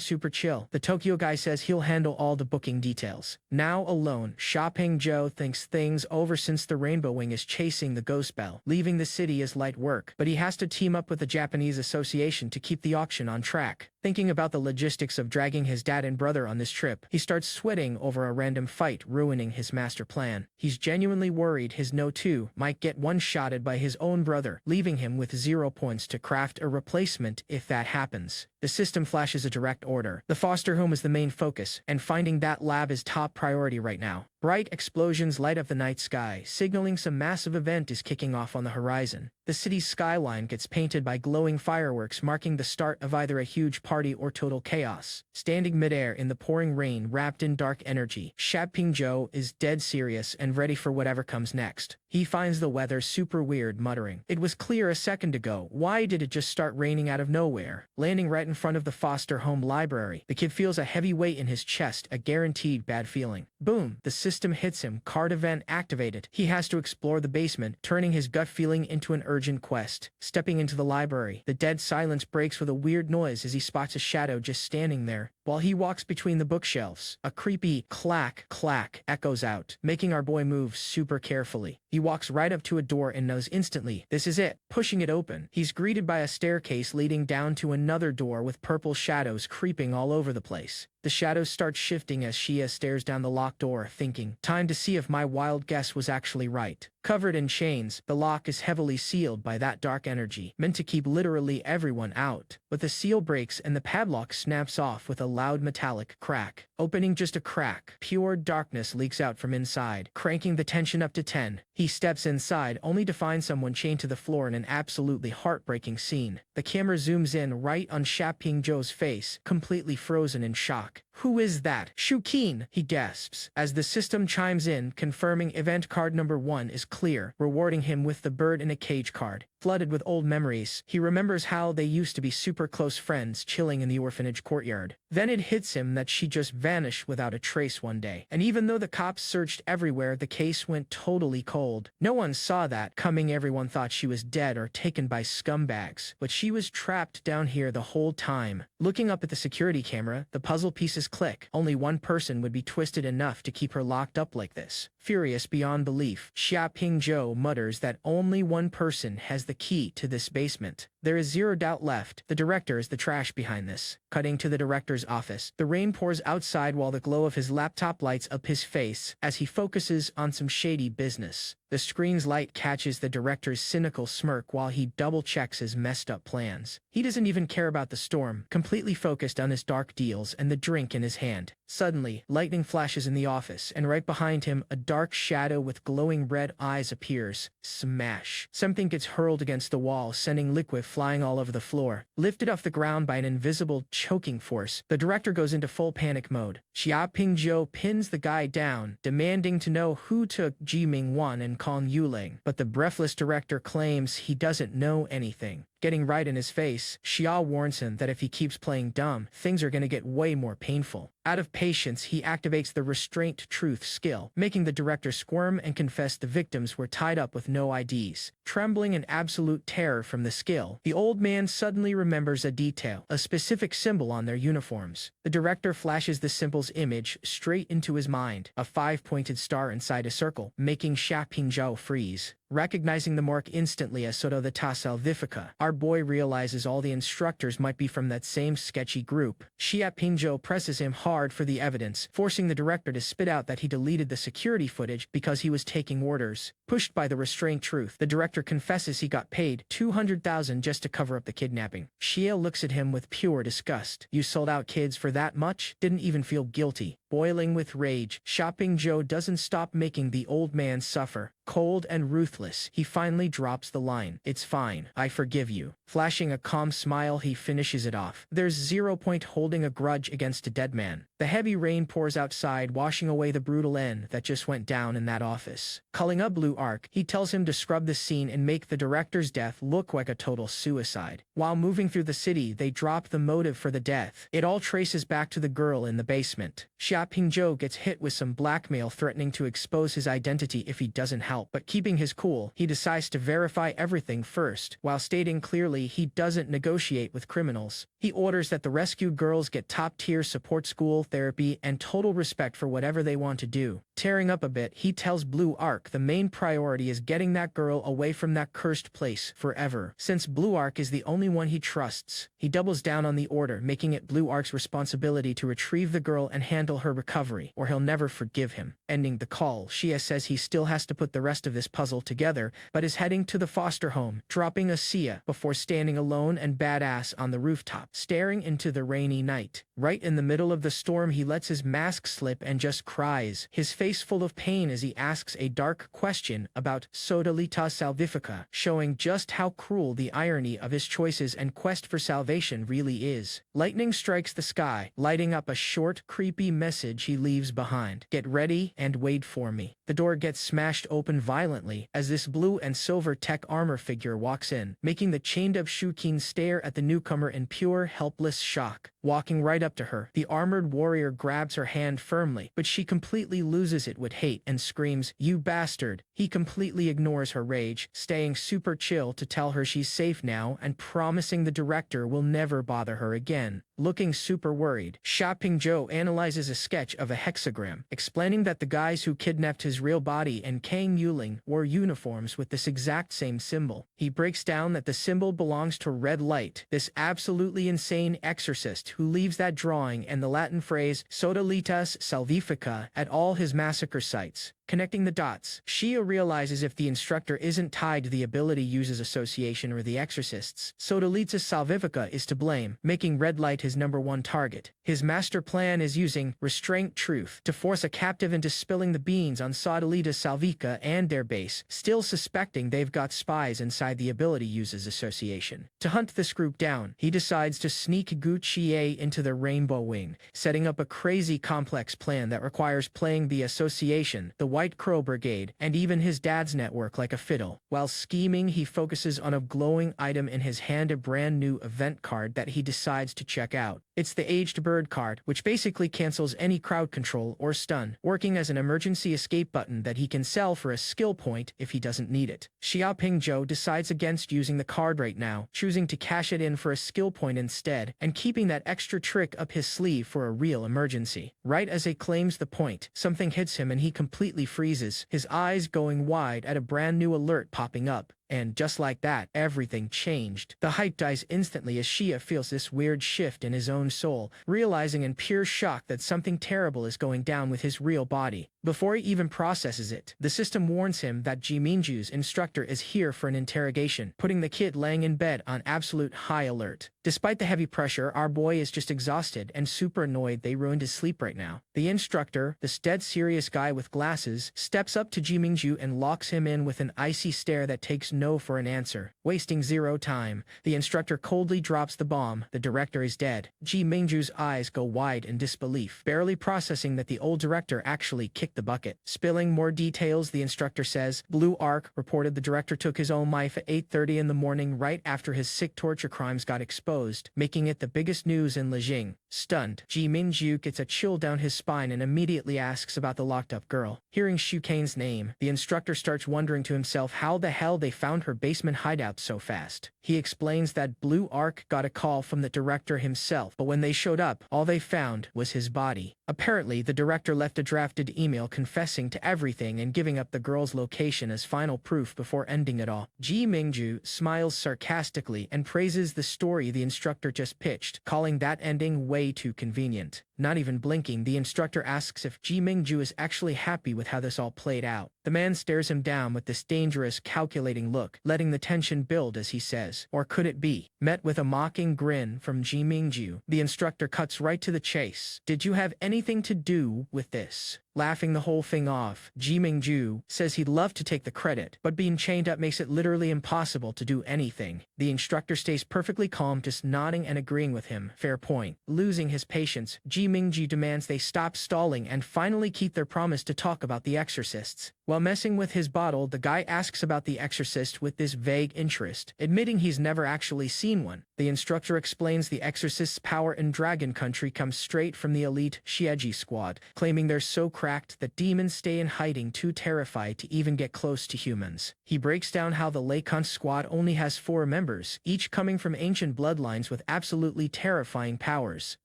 super chill, the Tokyo guy says he'll handle all the booking details. Now alone, Shopping Joe thinks things over since the Rainbow Wing is chasing the Ghost Bell. Leaving the city is light work, but he has to team up with the Japanese association to keep the auction on track. Thinking about the logistics of dragging his dad and brother on this trip, he starts sweating over a random fight ruining his master plan. He's genuinely worried his No-2 might get one-shotted by his own brother, leaving him with 0 points to craft a replacement if that happens. The system flashes a direct order. The foster home is the main focus, and finding that lab is top priority right now. Bright explosions light up the night sky, signaling some massive event is kicking off on the horizon. The city's skyline gets painted by glowing fireworks, marking the start of either a huge party or total chaos. Standing midair in the pouring rain wrapped in dark energy, Shopping Joe is dead serious and ready for whatever comes next. He finds the weather super weird, muttering, "It was clear a second ago. Why did it just start raining out of nowhere?" Landing right in front of the foster home library, the kid feels a heavy weight in his chest, a guaranteed bad feeling. Boom! The system hits him. Card event activated. He has to explore the basement, turning his gut feeling into an urgent quest. Stepping into the library, the dead silence breaks with a weird noise as he spots a shadow just standing there. While he walks between the bookshelves, a creepy clack, clack echoes out, making our boy move super carefully. He walks right up to a door and knows instantly, this is it. Pushing it open, he's greeted by a staircase leading down to another door with purple shadows creeping all over the place. The shadows start shifting as Shia stares down the locked door, thinking, time to see if my wild guess was actually right. Covered in chains, the lock is heavily sealed by that dark energy, meant to keep literally everyone out. But the seal breaks and the padlock snaps off with a loud metallic crack. Opening just a crack, pure darkness leaks out from inside, cranking the tension up to 10. He steps inside, only to find someone chained to the floor in an absolutely heartbreaking scene. The camera zooms in right on Shopping Joe's face, completely frozen in shock. Who is that? Shukin, he gasps, as the system chimes in, confirming event card number 1 is clear, rewarding him with the bird in a cage card. Flooded with old memories, he remembers how they used to be super close friends chilling in the orphanage courtyard. Then it hits him that she just vanished without a trace one day. And even though the cops searched everywhere, the case went totally cold. No one saw that coming. Everyone thought she was dead or taken by scumbags. But she was trapped down here the whole time. Looking up at the security camera, the puzzle pieces click. Only one person would be twisted enough to keep her locked up like this. Furious beyond belief, Xia Pingzhou mutters that only one person has the key to this basement. There is zero doubt left. The director is the trash behind this. Cutting to the director's office. The rain pours outside while the glow of his laptop lights up his face as he focuses on some shady business. The screen's light catches the director's cynical smirk while he double-checks his messed-up plans. He doesn't even care about the storm, completely focused on his dark deals and the drink in his hand. Suddenly, lightning flashes in the office, and right behind him, a dark shadow with glowing red eyes appears. Smash! Something gets hurled against the wall, sending liquid flying all over the floor. Lifted off the ground by an invisible, choking force, the director goes into full panic mode. Xia Pingzhou pins the guy down, demanding to know who took Jiming Wan and Kong Yuling, but the breathless director claims he doesn't know anything. Getting right in his face, Xia warns him that if he keeps playing dumb, things are gonna get way more painful. Out of patience, he activates the restraint truth skill, making the director squirm and confess the victims were tied up with no IDs. Trembling in absolute terror from the skill, the old man suddenly remembers a detail, a specific symbol on their uniforms. The director flashes the symbol's image straight into his mind, a 5-pointed star inside a circle, making Xia Pingzhou freeze. Recognizing the mark instantly as Soto the Ta Salvifica, our boy realizes all the instructors might be from that same sketchy group. Xia Pingzhou presses him hard for the evidence, forcing the director to spit out that he deleted the security footage because he was taking orders. Pushed by the restrained truth, the director confesses he got paid 200,000 just to cover up the kidnapping. Xia looks at him with pure disgust. You sold out kids for that much? Didn't even feel guilty. Boiling with rage, Xia Pingzhou doesn't stop making the old man suffer. Cold and ruthless, he finally drops the line. It's fine, I forgive you. Flashing a calm smile, he finishes it off. There's 0 point holding a grudge against a dead man. The heavy rain pours outside, washing away the brutal end that just went down in that office. Calling up Blue Arc, he tells him to scrub the scene and make the director's death look like a total suicide. While moving through the city, they drop the motive for the death. It all traces back to the girl in the basement. Xia Pingzhou gets hit with some blackmail, threatening to expose his identity if he doesn't help, but keeping his cool, he decides to verify everything first, while stating clearly he doesn't negotiate with criminals. He orders that the rescued girls get top-tier support, school, therapy, and total respect for whatever they want to do. Tearing up a bit, he tells Blue Arc the main priority is getting that girl away from that cursed place forever. Since Blue Arc is the only one he trusts, he doubles down on the order, making it Blue Arc's responsibility to retrieve the girl and handle her recovery, or he'll never forgive him. Ending the call, Xia says he still has to put the rest of this puzzle together, but is heading to the foster home, dropping Xia before standing alone and badass on the rooftop, staring into the rainy night. Right in the middle of the storm, he lets his mask slip and just cries, his face full of pain as he asks a dark question about Sodalita Salvifica, showing just how cruel the irony of his choices and quest for salvation really is. Lightning strikes the sky, lighting up a short, creepy message he leaves behind. Get ready and wait for me. The door gets smashed open violently as this blue and silver tech armor figure walks in, making the chained-up Shukin stare at the newcomer in pure, helpless shock. Walking right up to her, the armored warrior grabs her hand firmly, but she completely loses it with hate and screams, "You bastard!" He completely ignores her rage, staying super chill to tell her she's safe now and promising the director will never bother her again. Looking super worried, Xia Pingzhou analyzes a sketch of a hexagram, explaining that the guys who kidnapped his real body and Kang Yuling wore uniforms with this exact same symbol. He breaks down that the symbol belongs to Red Light, this absolutely insane exorcist who leaves that drawing and the Latin phrase Sodalitas Salvifica at all his massacre sites. Connecting the dots, Shia realizes if the instructor isn't tied to the Ability Users Association or the Exorcists, Sodalitza Salvifica is to blame, making Red Light his #1 target. His master plan is using Restraint Truth to force a captive into spilling the beans on Sodalita Salvifica and their base, still suspecting they've got spies inside the Ability Users Association. To hunt this group down, he decides to sneak Gucci into the Rainbow Wing, setting up a crazy complex plan that requires playing the Association, the White Crow Brigade, and even his dad's network like a fiddle. While scheming, he focuses on a glowing item in his hand, a brand new event card that he decides to check out. It's the Aged Bird card, which basically cancels any crowd control or stun, working as an emergency escape button that he can sell for a skill point if he doesn't need it. Xiaoping Zhou decides against using the card right now, choosing to cash it in for a skill point instead, and keeping that extra trick up his sleeve for a real emergency. Right as he claims the point, something hits him and he completely freezes, his eyes going wide at a brand new alert popping up. And just like that, everything changed. The hype dies instantly as Shia feels this weird shift in his own soul, realizing in pure shock that something terrible is going down with his real body. Before he even processes it, the system warns him that Jiminju's instructor is here for an interrogation, putting the kid laying in bed on absolute high alert. Despite the heavy pressure, our boy is just exhausted and super annoyed they ruined his sleep right now. The instructor, this dead serious guy with glasses, steps up to Jiminju and locks him in with an icy stare that takes no for an answer. Wasting zero time, the instructor coldly drops the bomb. The director is dead. Jiminju's eyes go wide in disbelief, barely processing that the old director actually kicked the bucket. Spilling more details, the instructor says, Blue Arc reported the director took his own life at 8:30 in the morning right after his sick torture crimes got exposed, making it the biggest news in Lejing. Stunned, Jiminju gets a chill down his spine and immediately asks about the locked-up girl. Hearing Shukane's name, the instructor starts wondering to himself how the hell they found her basement hideout so fast. He explains that Blue Arc got a call from the director himself, but when they showed up, all they found was his body. Apparently, the director left a drafted email confessing to everything and giving up the girl's location as final proof before ending it all. Jiminju smiles sarcastically and praises the story the instructor just pitched, calling that ending way too convenient. Not even blinking, the instructor asks if Jiminju is actually happy with how this all played out. The man stares him down with this dangerous, calculating look, letting the tension build as he says, or could it be? Met with a mocking grin from Jiminju, the instructor cuts right to the chase. Did you have anything to do with this? Laughing the whole thing off, Jiminju says he'd love to take the credit, but being chained up makes it literally impossible to do anything. The instructor stays perfectly calm, just nodding and agreeing with him. Fair point. Losing his patience, Jiminju demands they stop stalling and finally keep their promise to talk about the exorcists. While messing with his bottle, the guy asks about the exorcist with this vague interest, admitting he's never actually seen one. The instructor explains the exorcist's power in Dragon Country comes straight from the elite Shieji squad, claiming they're so cracked that demons stay in hiding, too terrified to even get close to humans. He breaks down how the Leikon squad only has 4 members, each coming from ancient bloodlines with absolutely terrifying powers.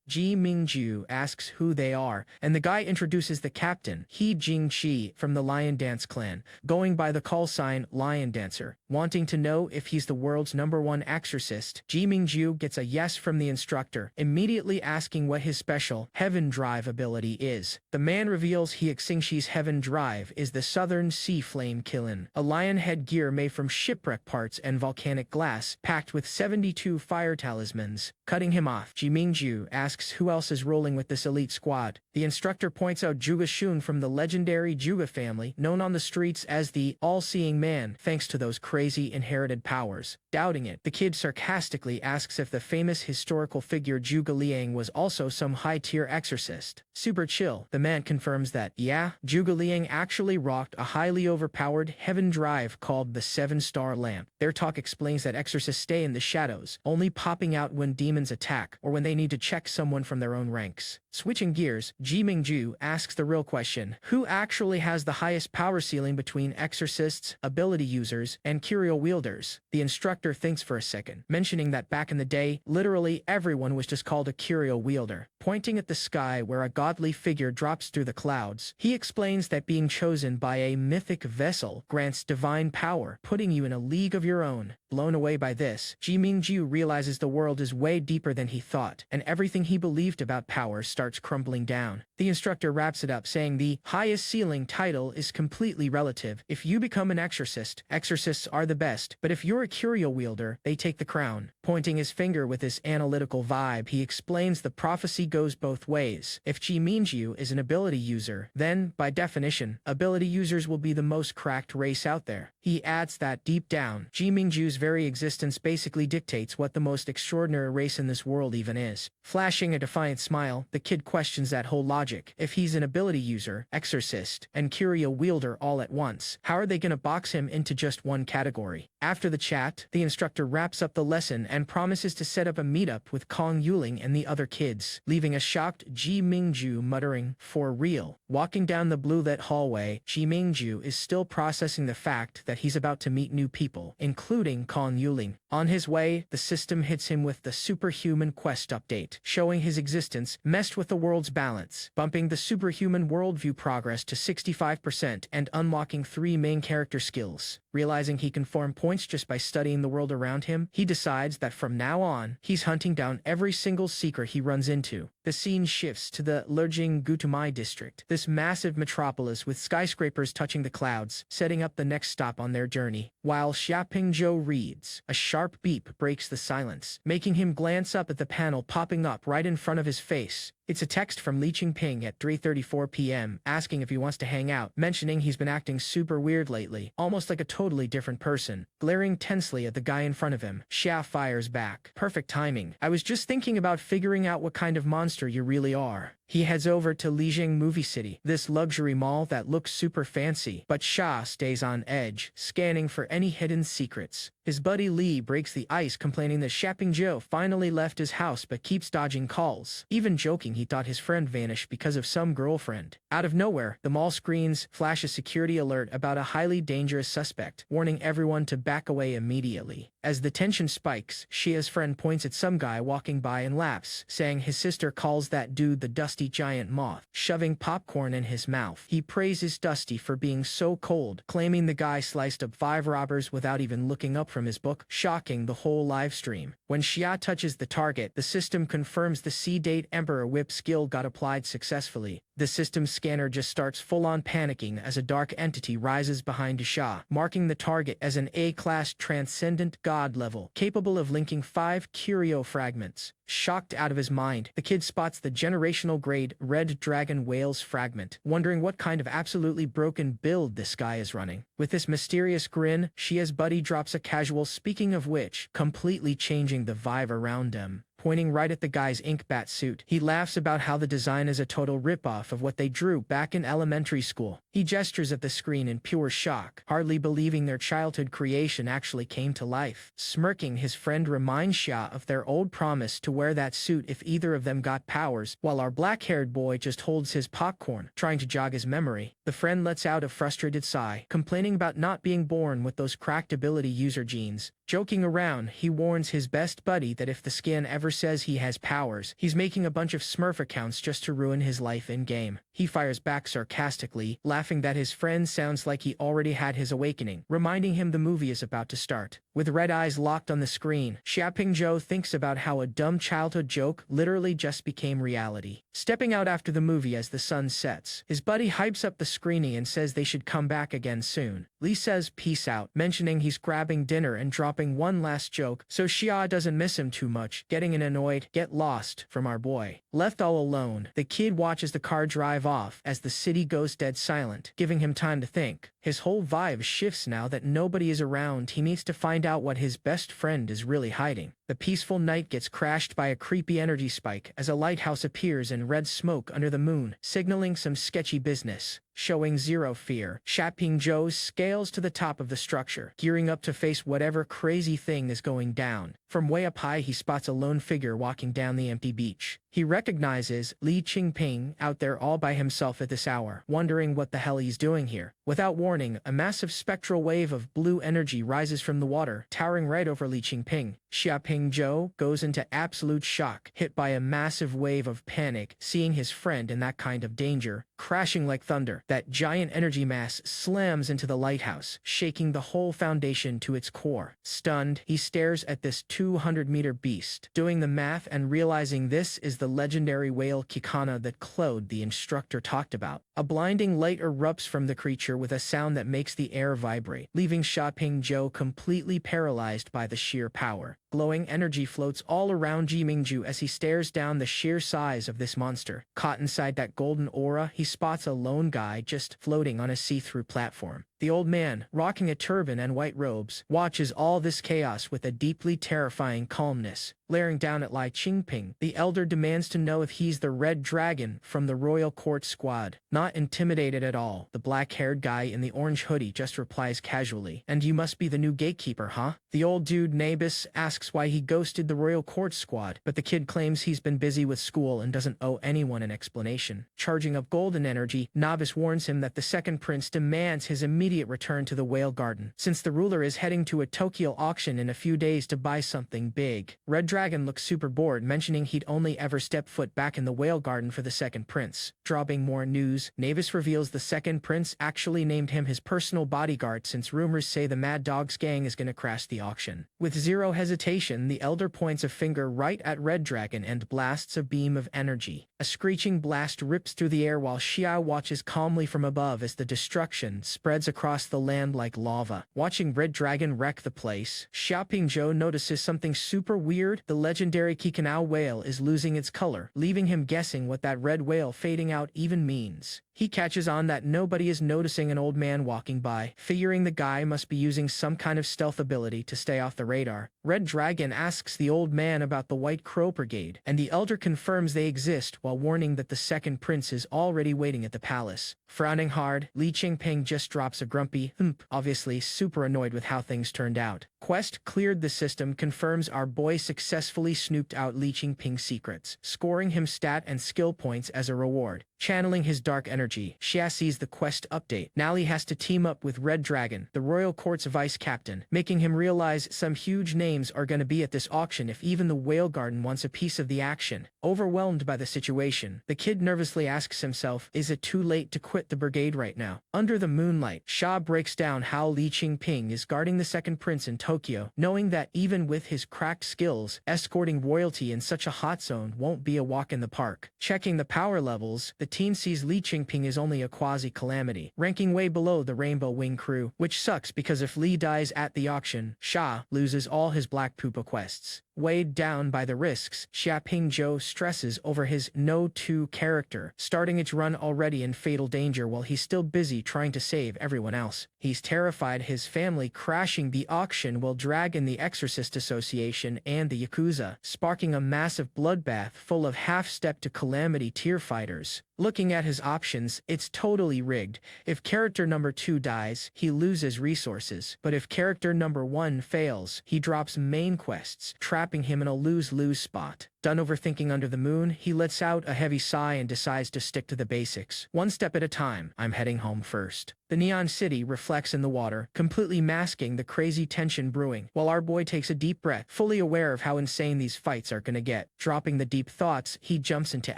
Jiminju asks who they are, and the guy introduces the captain, He Jingqi, from the Lion Dance clan, going by the call sign Lion Dancer. Wanting to know if he's the world's #1 exorcist, Jiminju gets a yes from the instructor, immediately asking what his special Heaven Drive ability is. The man reveals He Xingqi's Heaven Drive is the Southern Sea Flame Kilin, a lion headgear made from shipwreck parts and volcanic glass, packed with 72 fire talismans. Cutting him off, Jiminju asks who else is rolling with this elite squad. The instructor points out Juga Shun from the legendary Juga family, known on the streets as the All-Seeing Man, thanks to those crazy inherited powers. Doubting it, the kid sarcastically asks if the famous historical figure Juga Liang was also some high-tier exorcist. Super chill, the man confirms that, yeah, Juga Liang actually rocked a highly overpowered Heaven Drive called the 7-Star Lamp. Their talk explains that exorcists stay in the shadows, only popping out when demons attack or when they need to check someone from their own ranks. Switching gears, Jiminju asks the real question, who actually has the highest power ceiling between exorcists, ability users, and curio wielders? The instructor thinks for a second, mentioning that back in the day, literally everyone was just called a curio wielder. Pointing at the sky where a godly figure drops through the clouds, he explains that being chosen by a mythic vessel grants divine power, putting you in a league of your own. Blown away by this, Ji Mingju realizes the world is way deeper than he thought, and everything he believed about power starts crumbling down. The instructor wraps it up saying the highest ceiling title is completely relative. If you become an exorcist, exorcists are the best, but if you're a curio wielder, they take the crown. Pointing his finger with this analytical vibe, he explains the prophecy goes both ways. If Ji Mingju is an ability user, then, by definition, ability users will be the most cracked race out there. He adds that, deep down, Ji Mingju's very existence basically dictates what the most extraordinary race in this world even is. Flashing a defiant smile, the kid questions that whole logic. If he's an ability user, exorcist, and curio wielder all at once, how are they gonna box him into just one category? After the chat, the instructor wraps up the lesson and promises to set up a meetup with Kong Yuling and the other kids, leaving a shocked Ji Mingju muttering, "For real." Walking down the blue-lit hallway, Ji Mingju is still processing the fact that he's about to meet new people, including Kong Yuling. On his way, the system hits him with the Superhuman Quest update, showing his existence messed with the world's balance, bumping the superhuman worldview progress to 65% and unlocking 3 main character skills. Realizing he can form points just by studying the world around him, he decides that from now on, he's hunting down every single seeker he runs into. The scene shifts to the Lurjing Gutumai district, this massive metropolis with skyscrapers touching the clouds, setting up the next stop on their journey. While Xiaoping Zhou reads, a sharp beep breaks the silence, making him glance up at the panel popping up right in front of his face. It's a text from Li Qingping at 3:34 p.m. asking if he wants to hang out, mentioning he's been acting super weird lately, almost like a totally different person. Glaring tensely at the guy in front of him, Xia fires back. Perfect timing. I was just thinking about figuring out what kind of monster you really are. He heads over to Lijiang Movie City, this luxury mall that looks super fancy, but Xia stays on edge, scanning for any hidden secrets. His buddy Li breaks the ice, complaining that Xiaoping Zhou finally left his house but keeps dodging calls, even joking he thought his friend vanished because of some girlfriend. Out of nowhere, the mall screens flash a security alert about a highly dangerous suspect, warning everyone to back away immediately. As the tension spikes, Xia's friend points at some guy walking by and laughs, saying his sister calls that dude the Dusty Giant Moth. Shoving popcorn in his mouth, he praises Dusty for being so cold, claiming the guy sliced up 5 robbers without even looking up from his book, shocking the whole live stream. When Xia touches the target, the system confirms the C-Date Emperor Whip skill got applied successfully. The system scanner just starts full-on panicking as a dark entity rises behind Xia, marking the target as an A-class transcendent god level, capable of linking 5 curio fragments. Shocked out of his mind, the kid spots the generational grade Red Dragon Whales fragment, wondering what kind of absolutely broken build this guy is running. With this mysterious grin, Xia's buddy drops a casual "speaking of which," completely changing the vibe around them. Pointing right at the guy's ink bat suit, he laughs about how the design is a total ripoff of what they drew back in elementary school. He gestures at the screen in pure shock, hardly believing their childhood creation actually came to life. Smirking, his friend reminds Xia of their old promise to wear that suit if either of them got powers, while our black-haired boy just holds his popcorn, trying to jog his memory. The friend lets out a frustrated sigh, complaining about not being born with those cracked ability user genes. Joking around, he warns his best buddy that if the skin ever says he has powers, he's making a bunch of Smurf accounts just to ruin his life in-game. He fires back sarcastically, laughing that his friend sounds like he already had his awakening, reminding him the movie is about to start. With red eyes locked on the screen, Xiaoping Zhou thinks about how a dumb childhood joke literally just became reality. Stepping out after the movie as the sun sets, his buddy hypes up the screening and says they should come back again soon. Li says peace out, mentioning he's grabbing dinner and dropping one last joke so Xia doesn't miss him too much, getting an annoyed "get lost" from our boy. Left all alone, the kid watches the car drive off as the city goes dead silent, giving him time to think. His whole vibe shifts now that nobody is around. He needs to find out what his best friend is really hiding. The peaceful night gets crashed by a creepy energy spike as a lighthouse appears in red smoke under the moon, signaling some sketchy business. Showing zero fear, Xiaoping Zhou scales to the top of the structure, gearing up to face whatever crazy thing is going down. From way up high, he spots a lone figure walking down the empty beach. He recognizes Li Qingping out there all by himself at this hour, wondering what the hell he's doing here. Without warning, a massive spectral wave of blue energy rises from the water, towering right over Li Qingping. Xiaoping Zhou goes into absolute shock, hit by a massive wave of panic, seeing his friend in that kind of danger. Crashing like thunder, that giant energy mass slams into the lighthouse, shaking the whole foundation to its core. Stunned, he stares at this 200-meter beast, doing the math and realizing this is the legendary whale Kikana that Claude, the instructor, talked about. A blinding light erupts from the creature with a sound that makes the air vibrate, leaving Xiaoping Zhou completely paralyzed by the sheer power. Glowing energy floats all around Ji Mingju as he stares down the sheer size of this monster. Caught inside that golden aura, he spots a lone guy just floating on a see-through platform. The old man, rocking a turban and white robes, watches all this chaos with a deeply terrifying calmness. Glaring down at Lai Qingping, the elder demands to know if he's the Red Dragon from the Royal Court Squad. Not intimidated at all, the black-haired guy in the orange hoodie just replies casually, "And you must be the new gatekeeper, huh?" The old dude Nabis asks why he ghosted the Royal Court Squad, but the kid claims he's been busy with school and doesn't owe anyone an explanation. Charging up golden energy, Nabis warns him that the second prince demands his immediate return to the Whale Garden, since the ruler is heading to a Tokyo auction in a few days to buy something big. Red Dragon looks super bored, mentioning he'd only ever step foot back in the Whale Garden for the second prince. Dropping more news, Navis reveals the second prince actually named him his personal bodyguard, since rumors say the Mad Dogs gang is gonna crash the auction. With zero hesitation, the elder points a finger right at Red Dragon and blasts a beam of energy. A screeching blast rips through the air while Xiao watches calmly from above as the destruction spreads across the land like lava. Watching Red Dragon wreck the place, Xiaoping Zhou notices something super weird. The legendary Kikanao whale is losing its color, leaving him guessing what that red whale fading out even means. He catches on that nobody is noticing an old man walking by, figuring the guy must be using some kind of stealth ability to stay off the radar. Red Dragon asks the old man about the White Crow Brigade, and the elder confirms they exist while warning that the second prince is already waiting at the palace. Frowning hard, Li Qingping just drops a grumpy "humph," obviously super annoyed with how things turned out. Quest cleared. The system confirms our boy successfully snooped out Li Qingping's secrets, scoring him stat and skill points as a reward. Channeling his dark energy, Xia sees the quest update. Now he has to team up with Red Dragon, the royal court's vice captain, making him realize some huge names are going to be at this auction if even the Whale Garden wants a piece of the action. Overwhelmed by the situation, the kid nervously asks himself, is it too late to quit the brigade right now? Under the moonlight, Xia breaks down how Li Qingping is guarding the second prince in Tokyo, knowing that even with his cracked skills, escorting royalty in such a hot zone won't be a walk in the park. Checking the power levels, the team sees Li Qingping is only a quasi-calamity, ranking way below the Rainbow Wing crew, which sucks because if Li dies at the auction, Xia loses all his Black Pupa quests. Weighed down by the risks, Xiaoping Zhou stresses over his No-2 character, starting its run already in fatal danger while he's still busy trying to save everyone else. He's terrified his family crashing the auction will drag in the Exorcist Association and the Yakuza, sparking a massive bloodbath full of half-step to calamity tier fighters. Looking at his options, it's totally rigged. If character number 2 dies, he loses resources, but if character number 1 fails, he drops main quests, trapping him in a lose-lose spot. Done overthinking under the moon, he lets out a heavy sigh and decides to stick to the basics. One step at a time. I'm heading home first. The neon city reflects in the water, completely masking the crazy tension brewing, while our boy takes a deep breath, fully aware of how insane these fights are gonna get. Dropping the deep thoughts, he jumps into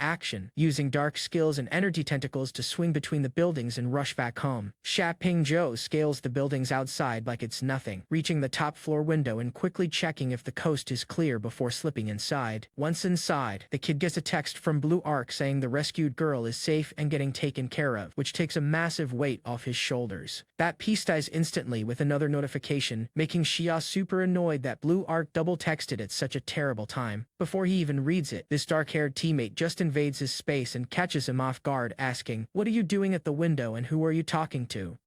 action, using dark skills and energy tentacles to swing between the buildings and rush back home. Xiaoping Zhou scales the buildings outside like it's nothing, reaching the top floor window and quickly checking if the coast is clear before slipping inside. Once inside, the kid gets a text from Blue Arc saying the rescued girl is safe and getting taken care of, which takes a massive weight off his shoulders. That piece dies instantly with another notification, making Xia super annoyed that Blue Arc double texted at such a terrible time. Before he even reads it, this dark-haired teammate just invades his space and catches him off guard, asking, "What are you doing at the window and who are you talking to?"